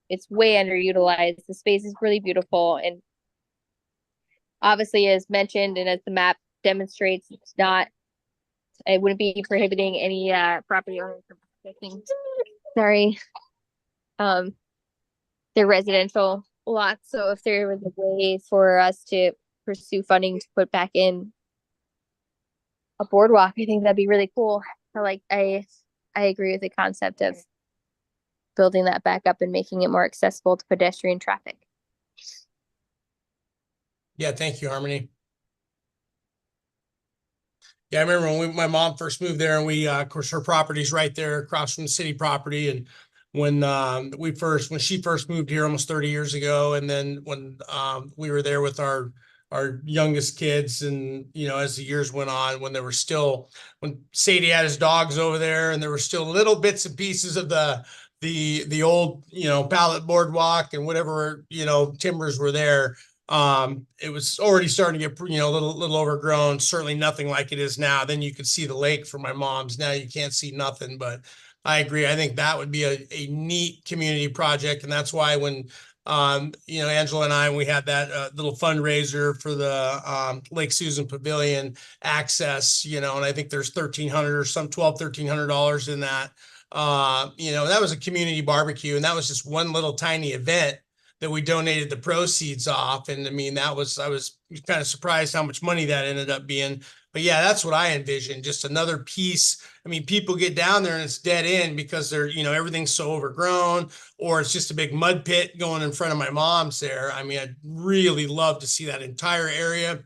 it's way underutilized. The space is really beautiful, and obviously, as mentioned and as the map demonstrates, it's not it wouldn't be prohibiting any property owners from accessing, sorry, their residential lots. So if there was a way for us to pursue funding to put back in a boardwalk, I think that'd be really cool. I agree with the concept of building that back up and making it more accessible to pedestrian traffic. Yeah, thank you, Harmony. Yeah, I remember when my mom first moved there, and we, of course, her property's right there across from the city property. And when she first moved here almost 30 years ago, and then when we were there with our youngest kids, and as the years went on, when Sadie had his dogs over there, and there were still little bits and pieces of the old pallet boardwalk and whatever timbers were there. It was already starting to get a little overgrown, certainly nothing like it is now. Then you could see the lake from my mom's. Now you can't see nothing. But I agree. I think that would be a neat community project. And that's why when Angela and we had that little fundraiser for the Lake Susan Pavilion access, and I think there's $1,300 or some $1,200-$1,300 in that. That was a community barbecue, and that was just one little tiny event that we donated the proceeds off. And I mean, I was kind of surprised how much money that ended up being. But yeah, that's what I envisioned. Just another piece. I mean, people get down there and it's dead end because they're, everything's so overgrown, or it's just a big mud pit going in front of my mom's there. I mean, I'd really love to see that entire area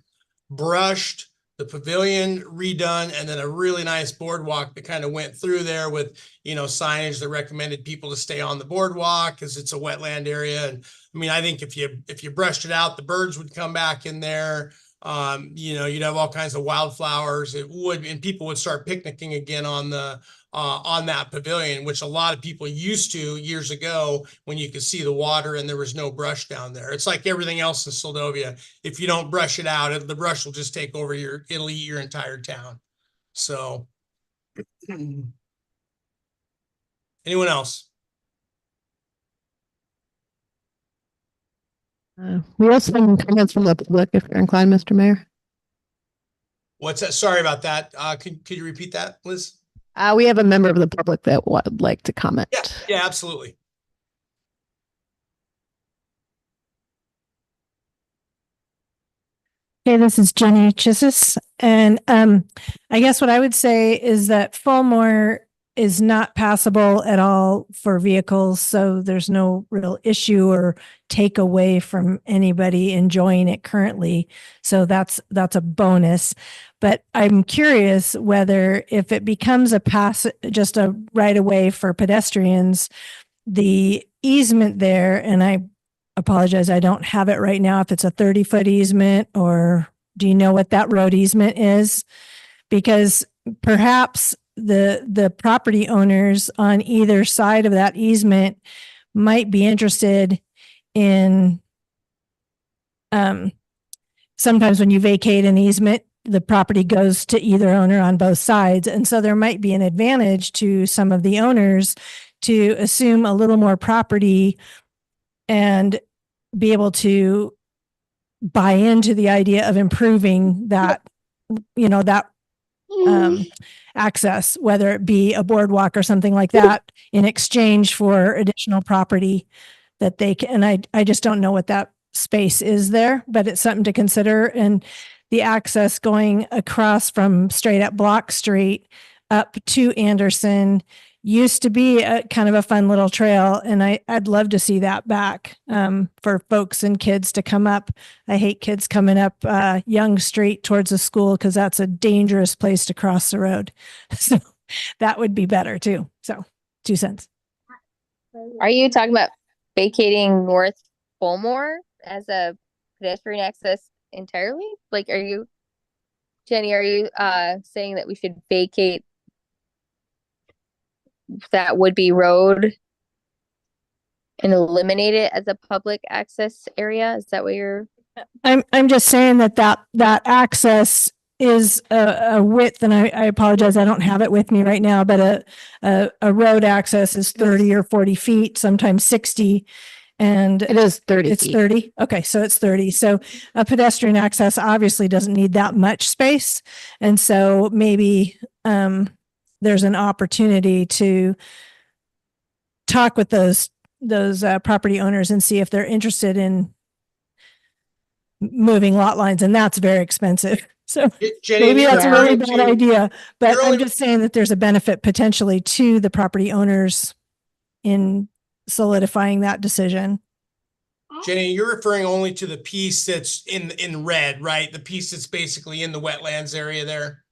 brushed, the pavilion redone, and then a really nice boardwalk that kind of went through there with, signage that recommended people to stay on the boardwalk because it's a wetland area. And I mean, I think if you brushed it out, the birds would come back in there. You'd have all kinds of wildflowers. And people would start picnicking again on that pavilion, which a lot of people used to years ago when you could see the water and there was no brush down there. It's like everything else in Seldovia. If you don't brush it out, the brush will just take over it'll eat your entire town. So anyone else? We also have some comments from the public, if you're inclined, Mr. Mayor. What's that? Sorry about that. Could you repeat that, Liz? We have a member of the public that would like to comment. Yeah, absolutely. Okay, this is Jenny Chissis. And I guess what I would say is that Fulmore is not passable at all for vehicles. So there's no real issue or take away from anybody enjoying it currently. So that's a bonus. But I'm curious whether if it becomes just a right of way for pedestrians, the easement there, and I apologize, I don't have it right now, if it's a 30-foot easement, or do you know what that road easement is? Because perhaps the property owners on either side of that easement might be interested in, sometimes when you vacate an easement, the property goes to either owner on both sides. And so there might be an advantage to some of the owners to assume a little more property and be able to buy into the idea of improving that, access, whether it be a boardwalk or something like that, in exchange for additional property that they can. And I just don't know what that space is there, but it's something to consider. And the access going across from straight up Block Street up to Anderson used to be a kind of a fun little trail. And I'd love to see that back for folks and kids to come up. I hate kids coming up Young Street towards the school because that's a dangerous place to cross the road. So that would be better too. So 2 cents. Are you talking about vacating North Fulmore as a pedestrian access entirely? Like, Jenny, are you saying that we should vacate that would-be road and eliminate it as a public access area? Is that what you're? I'm just saying that access is a width, and I apologize, I don't have it with me right now, but a road access is 30 or 40 feet, sometimes 60. And It is 30 it's feet. 30. Okay, so it's 30. So a pedestrian access obviously doesn't need that much space. And so maybe there's an opportunity to talk with those property owners and see if they're interested in moving lot lines, and that's very expensive. So Jenny, maybe you're that's a really referring bad to- idea, but you're I'm only- just saying that there's a benefit potentially to the property owners in solidifying that decision. Jenny, you're referring only to the piece that's in red, right? The piece that's basically in the wetlands area there.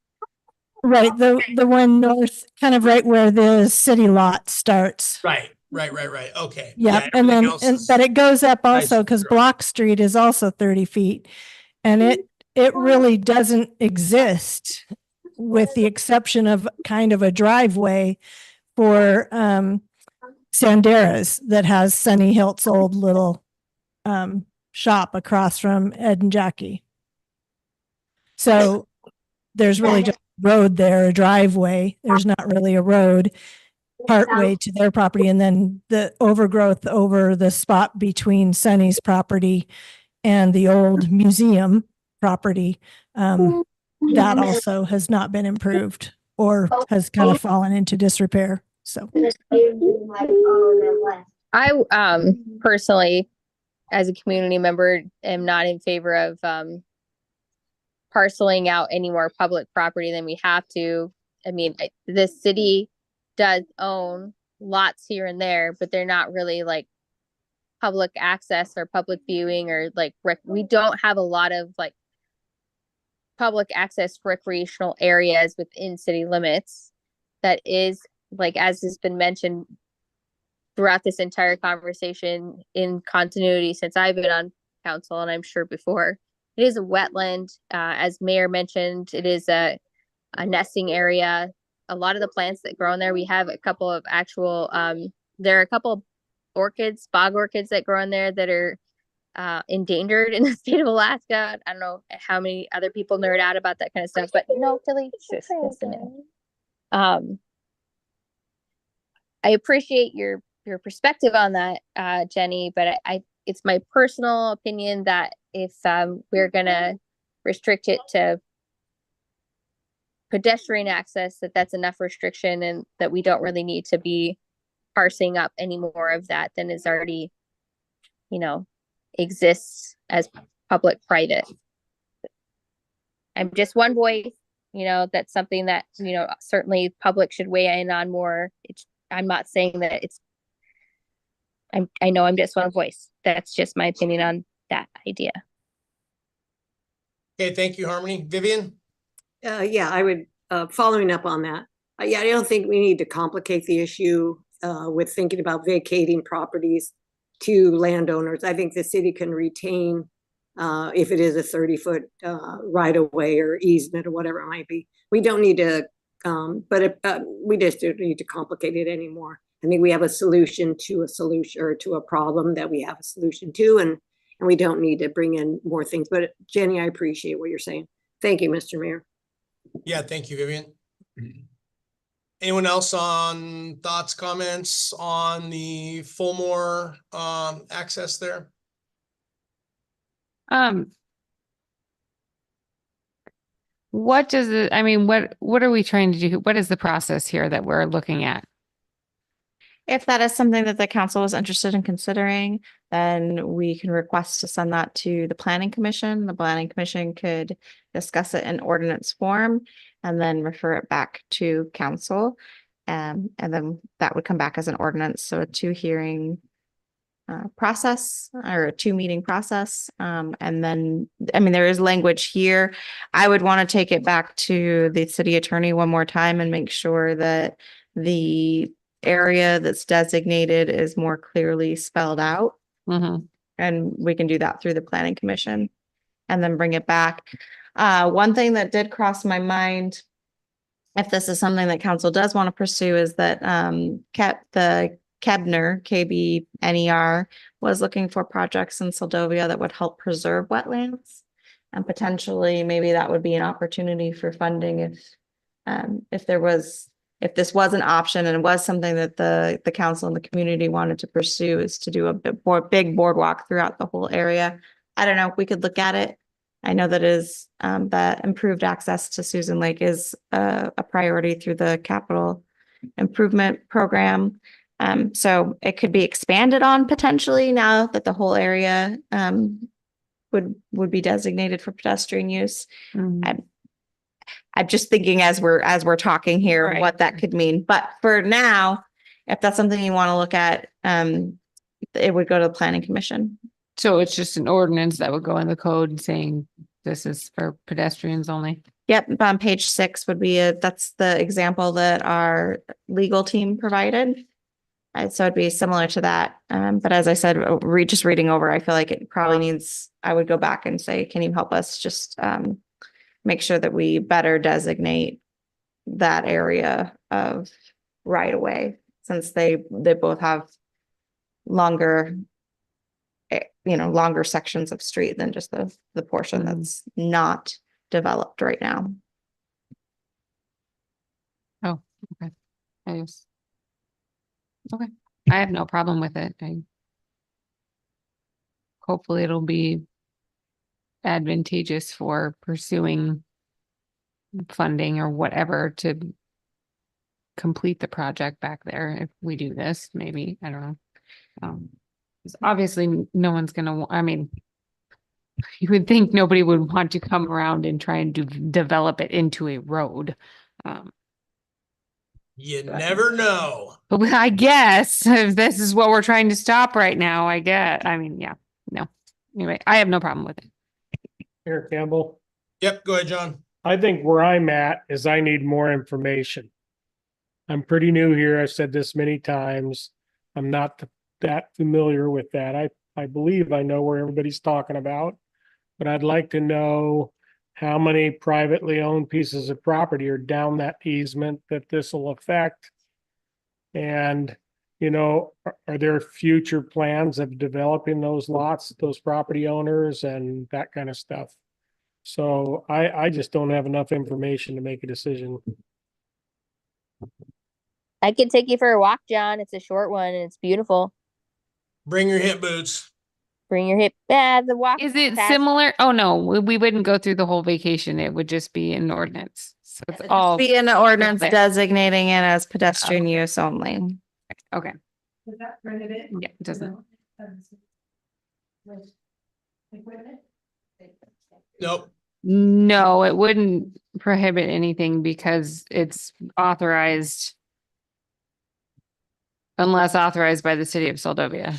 Right, the one north, kind of right where the city lot starts. Right. Okay. Yeah, and everything then, else is- but it goes up also nice. because Block Street is also 30 feet. And it really doesn't exist with the exception of kind of a driveway for Sandera's that has Sunny Hilt's old little shop across from Ed and Jackie. So there's really just a road there, a driveway. There's not really a road partway to their property, and then the overgrowth over the spot between Sunny's property and the old museum property, that also has not been improved or has kind of fallen into disrepair. So I personally, as a community member, am not in favor of parceling out any more public property than we have to. I mean, the city does own lots here and there, but they're not really like public access or public viewing or like we don't have a lot of like public access recreational areas within city limits. That is, like, as has been mentioned throughout this entire conversation in continuity since I've been on council, and I'm sure before, it is a wetland. As Mayor mentioned, it is a nesting area. A lot of the plants that grow in there, we have a couple of actual, there are a couple of orchids, bog orchids that grow in there that are endangered in the state of Alaska. I don't know how many other people nerd out about that kind of stuff, but no, Philly, just listen in. I appreciate your perspective on that, Jenny, but it's my personal opinion that if we're gonna restrict it to pedestrian access, that's enough restriction, and that we don't really need to be parsing up any more of that than is already, exists as public-private. I'm just one voice, that's something that, certainly public should weigh in on more. I'm not saying that I know I'm just one voice. That's just my opinion on that idea. Okay, thank you, Harmony. Vivian? Yeah, I would, following up on that. Yeah, I don't think we need to complicate the issue with thinking about vacating properties to landowners. I think the city can retain, if it is a 30-foot right of way or easement or whatever it might be. We don't need to, we just don't need to complicate it anymore. I think we have a solution to a solution, or to a problem that we have a solution to, and we don't need to bring in more things. But Jenny, I appreciate what you're saying. Thank you, Mr. Mayor. Yeah, thank you, Vivian. Anyone else on thoughts, comments on the Fulmore access there? What does it, I mean, what are we trying to do? What is the process here that we're looking at? If that is something that the council is interested in considering, then we can request to send that to the planning commission. The planning commission could discuss it in ordinance form and then refer it back to council. And then that would come back as an ordinance. So a 2-hearing process, or a 2-meeting process. And then, I mean, there is language here. I would want to take it back to the city attorney one more time and make sure that the area that's designated is more clearly spelled out. Mm-hmm. And we can do that through the planning commission and then bring it back. One thing that did cross my mind, if this is something that council does want to pursue, is that the Kebner, KBNER, was looking for projects in Seldovia that would help preserve wetlands. And potentially maybe that would be an opportunity for funding if there was if this was an option and was something that the council and the community wanted to pursue, is to do a big boardwalk throughout the whole area. I don't know, we could look at it. I know that is, that improved access to Susan Lake is a priority through the capital improvement program. So it could be expanded on potentially now that the whole area would be designated for pedestrian use. Mhm. I'm just thinking as we're talking here, Right. what that could mean. But for now, if that's something you want to look at, it would go to the planning commission. So it's just an ordinance that would go in the code saying this is for pedestrians only. Yep, on page 6 would be that's the example that our legal team provided. So it'd be similar to that. But as I said, just reading over, I feel like it probably needs, I would go back and say, can you help us just make sure that we better designate that area of right of way, since they both have longer, longer sections of street than just the portion that's not developed right now. Oh, okay. Okay. I have no problem with it. Hopefully it'll be advantageous for pursuing funding or whatever to complete the project back there. If we do this, maybe, I don't know. 'Cause obviously no one's gonna, I mean, you would think nobody would want to come around and try and develop it into a road. You never know. But I guess if this is what we're trying to stop right now, I mean, yeah, no. Anyway, I have no problem with it. Mayor Campbell, Yep, go ahead, John. I think where I'm at is I need more information. I'm pretty new here. I've said this many times. I'm not that familiar with that. I believe I know where everybody's talking about, but I'd like to know how many privately owned pieces of property are down that easement that this will affect. And, are there future plans of developing those lots, those property owners and that kind of stuff? So I just don't have enough information to make a decision. I can take you for a walk, John. It's a short one and it's beautiful. Bring your hip boots. Bring your hip. Yeah, the walk. Is it path- similar? Oh, no, we wouldn't go through the whole vacation. It would just be an ordinance. So it's all, Be in the ordinance there. designating it as pedestrian use only. okay. Does that prohibit? Yeah, it doesn't. Nope. No, it wouldn't prohibit anything because it's authorized unless authorized by the city of Seldovia.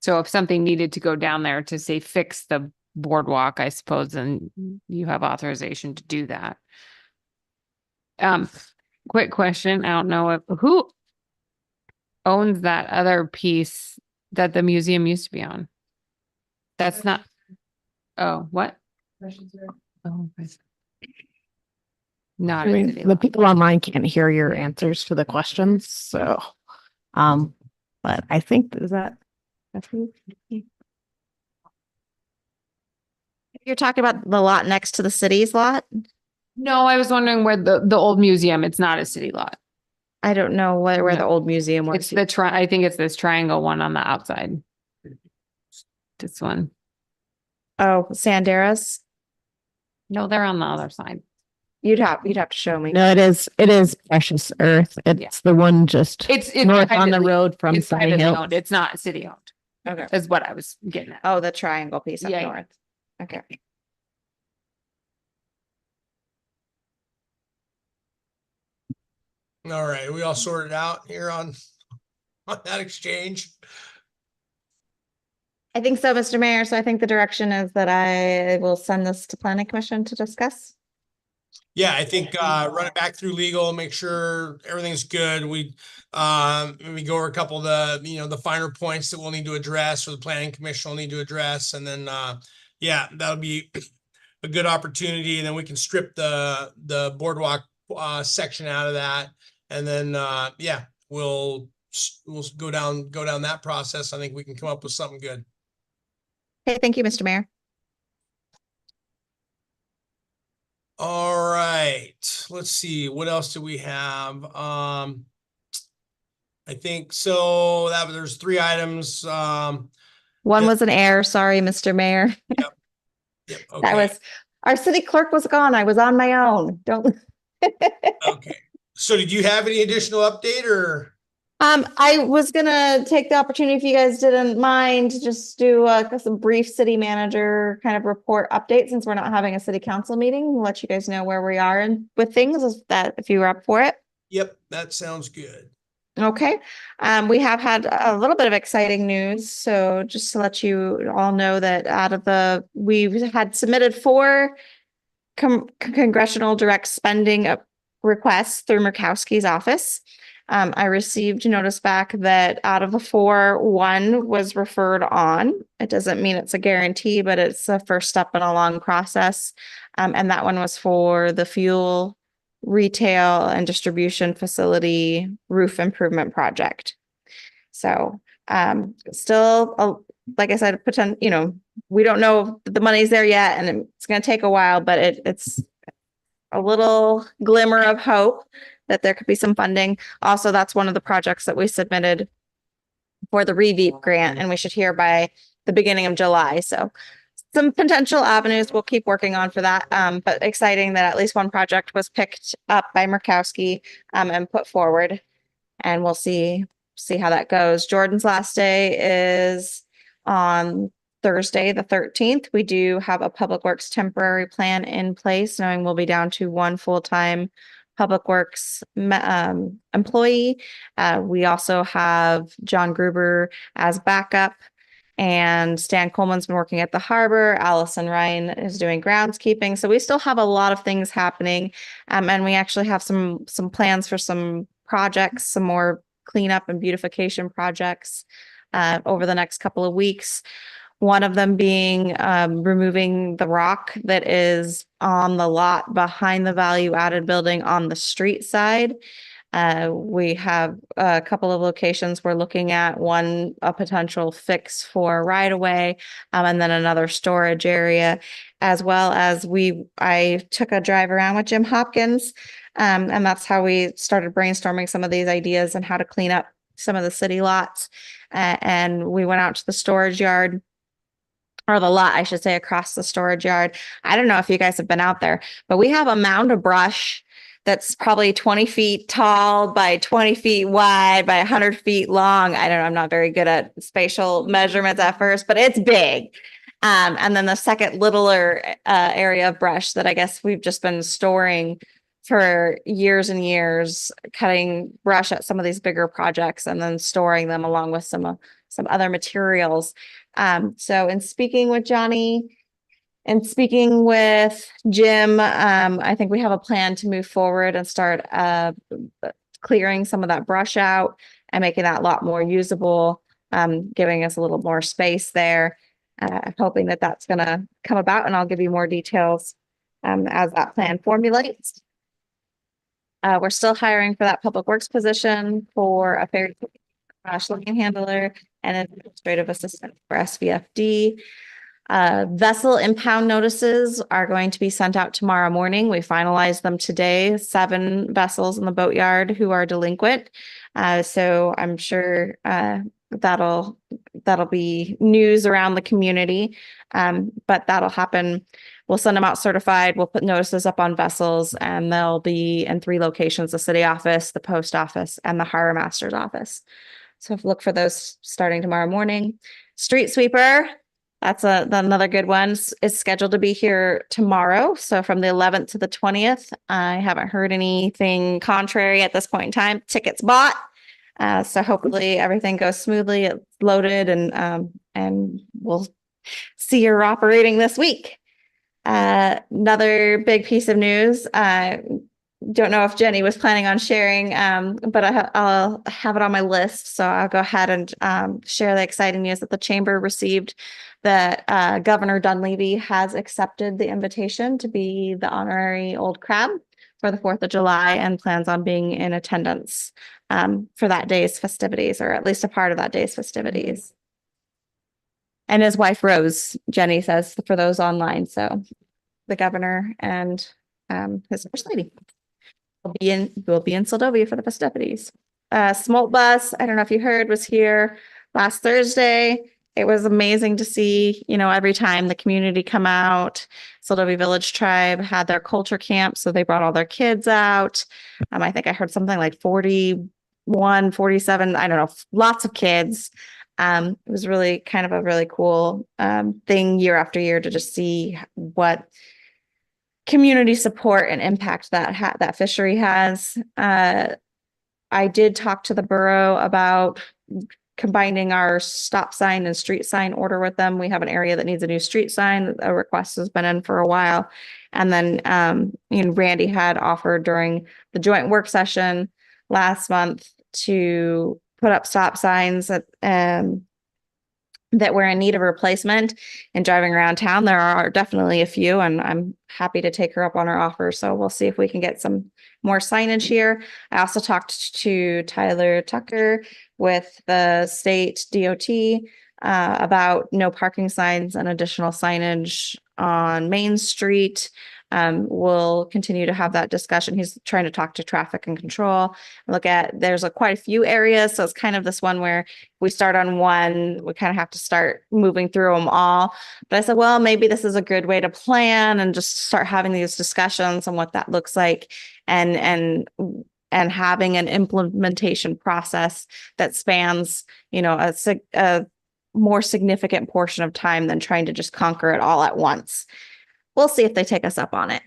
So if something needed to go down there to say fix the boardwalk, I suppose, then you have authorization to do that. Quick question. I don't know who owns that other piece that the museum used to be on? That's not, oh, what? Oh, okay. Not I a mean, city the lot. people online can't hear your answers to the questions, so, but I think that's You're talking about the lot next to the city's lot? No, I was wondering where the old museum, it's not a city lot. I don't know where No. the old museum It's was. the I think it's this triangle one on the outside. This one. Oh, Sandera's? No, they're on the other side. You'd have to show me. no, it is Precious Earth. It's the one just It's north on the privately- road from it's Sunny privately Hill. owned. It's not city owned, Okay. is what I was getting at. Oh, the triangle piece up Yeah, yeah. north. Okay. All right, we all sorted out here on that exchange. I think so, Mr. Mayor. So I think the direction is that I will send this to planning commission to discuss. Yeah, I think run it back through legal, make sure everything's good. We maybe go over a couple of the finer points that we'll need to address, or the planning commission will need to address, and then yeah, that'll be a good opportunity. And then we can strip the boardwalk section out of that, and then yeah, we'll go down that process. I think we can come up with something good. Okay, thank you, Mr. Mayor. All right, let's see, what else do we have? I think so there's 3 items. One Yeah. was an error. Sorry, Mr. Mayor. Yep, That okay, was, our city clerk was gone. I was on my own. Don't. okay. So did you have any additional update or? I was gonna take the opportunity, if you guys didn't mind, just do some brief city manager kind of report update, since we're not having a city council meeting. We'll let you guys know where we are and with things, if you were up for it. Yep, that sounds good. Okay, we have had a little bit of exciting news. So just to let you all know that we've had submitted 4 congressional direct spending requests through Murkowski's office. I received notice back that out of the 4, 1 was referred on. It doesn't mean it's a guarantee, but it's a first step in a long process. And that one was for the fuel retail and distribution facility roof improvement project. So still, like I said, we don't know if the money's there yet, and it's going to take a while, but it's a little glimmer of hope that there could be some funding. Also, that's one of the projects that we submitted for the REVEEP grant, and we should hear by the beginning of July. So some potential avenues we'll keep working on for that. But exciting that at least one project was picked up by Murkowski and put forward, and we'll see how that goes. Jordan's last day is on Thursday, the 13th. We do have a Public Works temporary plan in place, knowing we'll be down to 1 full-time Public Works employee. We also have John Gruber as backup, and Stan Coleman's been working at the harbor. Allison Ryan is doing groundskeeping. So we still have a lot of things happening. And we actually have some plans for some projects, some more cleanup and beautification projects over the next couple of weeks. One of them being removing the rock that is on the lot behind the value added building on the street side. We have a couple of locations we're looking at, one a potential fix for right away, and then another storage area, as well as I took a drive around with Jim Hopkins, and that's how we started brainstorming some of these ideas and how to clean up some of the city lots. And we went out to the storage yard, or the lot, I should say, across the storage yard. I don't know if you guys have been out there, but we have a mound of brush that's probably 20 feet tall by 20 feet wide by 100 feet long. I don't know. I'm not very good at spatial measurements at first, but it's big. And then the second littler area of brush that I guess we've just been storing for years and years, cutting brush at some of these bigger projects and then storing them along with some other materials. So in speaking with Johnny and speaking with Jim, I think we have a plan to move forward and start clearing some of that brush out and making that lot more usable, giving us a little more space there. Hoping that that's going to come about, and I'll give you more details as that plan formulates. We're still hiring for that public works position for a ferry lane handler and an administrative assistant for SVFD. Vessel impound notices are going to be sent out tomorrow morning. We finalized them today. 7 vessels in the boatyard who are delinquent. So I'm sure that'll be news around the community. But that'll happen. We'll send them out certified. We'll put notices up on vessels, and they'll be in 3 locations: the city office, the post office, and the harbor master's office. So look for those starting tomorrow morning. Street sweeper, that's another good one. It's scheduled to be here tomorrow. So from the 11th to the 20th, I haven't heard anything contrary at this point in time. Tickets bought. So hopefully everything goes smoothly. It's loaded, and we'll see her operating this week. Another big piece of news. Don't know if Jenny was planning on sharing, but I'll have it on my list. So I'll go ahead and share the exciting news that the chamber received, that Governor Dunleavy has accepted the invitation to be the honorary Old Crab for the 4th of July and plans on being in attendance for that day's festivities, or at least a part of that day's festivities. And his wife, Rose, Jenny says, for those online. So the governor and his first lady. We'll be in Seldovia for the festivities. Smolt Bus, I don't know if you heard, was here last Thursday. It was amazing to see, every time the community come out. Seldovia Village Tribe had their culture camp, so they brought all their kids out. I think I heard something like 41, 47, I don't know, lots of kids. It was really kind of a really cool thing year after year to just see what community support and impact that fishery has. I did talk to the borough about combining our stop sign and street sign order with them. We have an area that needs a new street sign. A request has been in for a while. And then, Randy had offered during the joint work session last month to put up stop signs that we're in need of replacement. And driving around town, there are definitely a few, and I'm happy to take her up on her offer. So we'll see if we can get some more signage here. I also talked to Tyler Tucker with the state DOT about no parking signs and additional signage on Main Street. We'll continue to have that discussion. He's trying to talk to traffic and control. There's quite a few areas. So it's kind of this one where we start on one, we kind of have to start moving through them all. But I said, well, maybe this is a good way to plan and just start having these discussions on what that looks like and having an implementation process that spans, a more significant portion of time than trying to just conquer it all at once. We'll see if they take us up on it.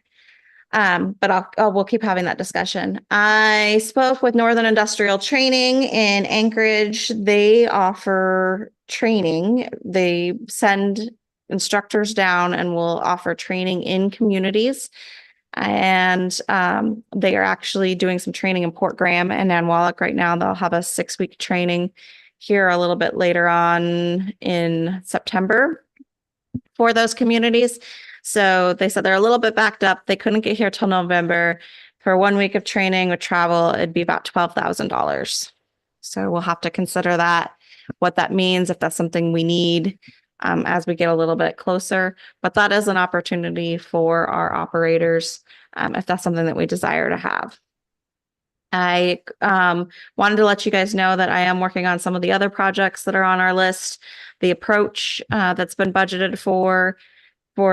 But we'll keep having that discussion. I spoke with Northern Industrial Training in Anchorage. They offer training. They send instructors down and will offer training in communities. And they are actually doing some training in Port Graham and Nanwalek right now. They'll have a 6-week training here a little bit later on in September for those communities. So they said they're a little bit backed up. They couldn't get here till November. For 1 week of training with travel, it'd be about $12,000. So we'll have to consider that, what that means, if that's something we need as we get a little bit closer. But that is an opportunity for our operators if that's something that we desire to have. I wanted to let you guys know that I am working on some of the other projects that are on our list. The approach that's been budgeted for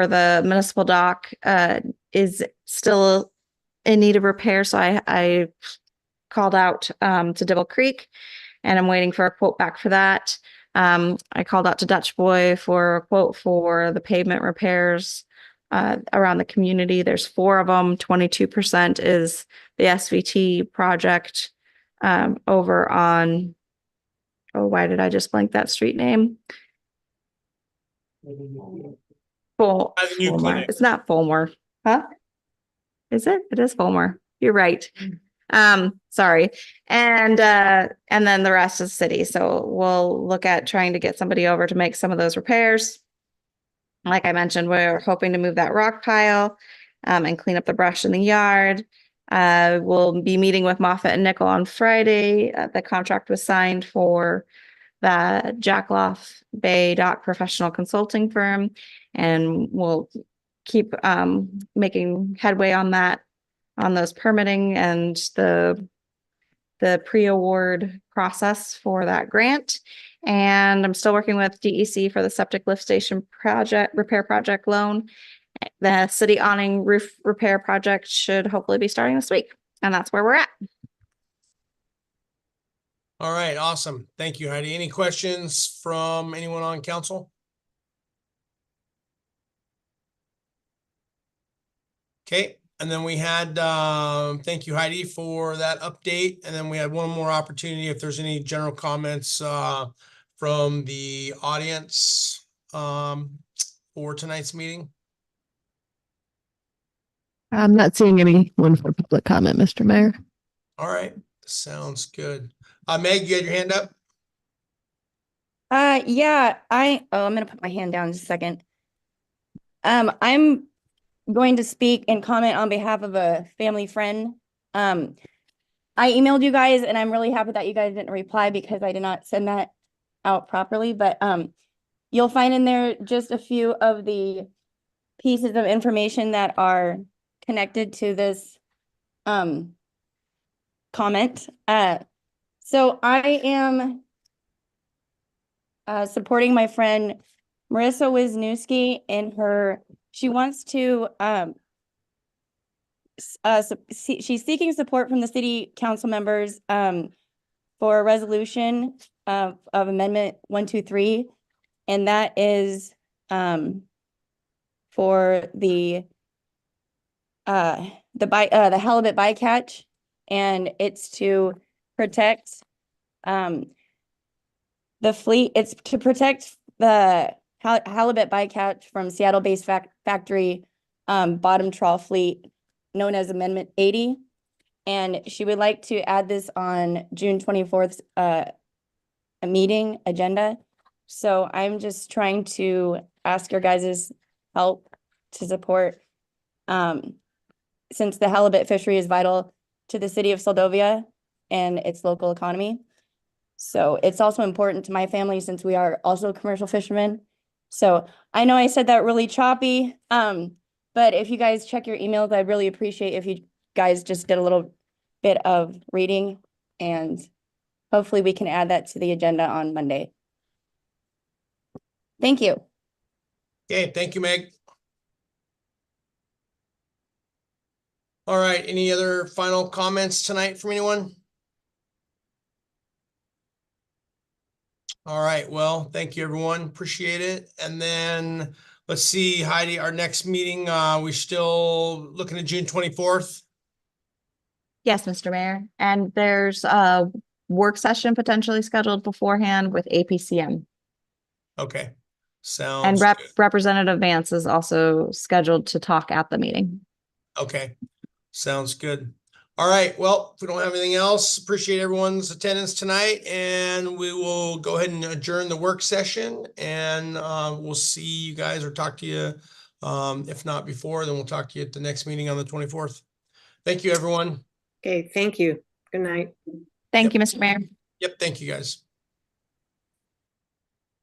the municipal dock is still in need of repair. So I called out to Dibble Creek and I'm waiting for a quote back for that. I called out to Dutch Boy for a quote for the pavement repairs around the community. There's 4 of them. 22% is the SVT project over on, why did I just blank that street name? Fulmore. It's not Fulmore. Huh? Is it? It is Fulmore. You're right. Sorry. And then the rest is city. So we'll look at trying to get somebody over to make some of those repairs. Like I mentioned, we're hoping to move that rock pile and clean up the brush in the yard. We'll be meeting with Moffett and Nickel on Friday. The contract was signed for the Jackloff Bay Dock professional consulting firm, and we'll keep making headway on that, on those permitting and the pre-award process for that grant. And I'm still working with DEC for the septic lift station repair project loan. The city awning roof repair project should hopefully be starting this week. And that's where we're at. All right, awesome. Thank you, Heidi. Any questions from anyone on council? Okay, and then we had, thank you, Heidi, for that update. And then we had one more opportunity if there's any general comments from the audience for tonight's meeting. I'm not seeing anyone for public comment, Mr. Mayor. All right, sounds good. Meg, you had your hand up? Yeah, I'm gonna put my hand down just a second. I'm going to speak and comment on behalf of a family friend. I emailed you guys and I'm really happy that you guys didn't reply because I did not send that out properly, but you'll find in there just a few of the pieces of information that are connected to this comment. So I am supporting my friend Marissa Wisniewski in she wants to she's seeking support from the city council members for a resolution of amendment 123, and that is for the halibut bycatch, and it's to protect the fleet. It's to protect the halibut bycatch from Seattle-based factory bottom trawl fleet known as Amendment 80. And she would like to add this on June 24th a meeting agenda. So I'm just trying to ask your guys' help to support since the halibut fishery is vital to the city of Seldovia and its local economy. So it's also important to my family since we are also commercial fishermen. So I know I said that really choppy, but if you guys check your emails, I'd really appreciate if you guys just did a little bit of reading, and hopefully we can add that to the agenda on Monday. Thank you. Okay, thank you, Meg. All right, any other final comments tonight from anyone? All right, well, thank you, everyone. Appreciate it. And then let's see, Heidi, our next meeting, we're still looking at June 24th. Yes, Mr. Mayor. And there's a work session potentially scheduled beforehand with APCM. Okay, And sounds good. Representative Vance is also scheduled to talk at the meeting. Okay, sounds good. All right, well, if we don't have anything else, appreciate everyone's attendance tonight, and we will go ahead and adjourn the work session, and we'll see you guys or talk to you. If not before, then we'll talk to you at the next meeting on the 24th. Thank you, everyone. Okay, thank you. Good night. Thank you, Mr. Mayor. Yep, thank you, guys.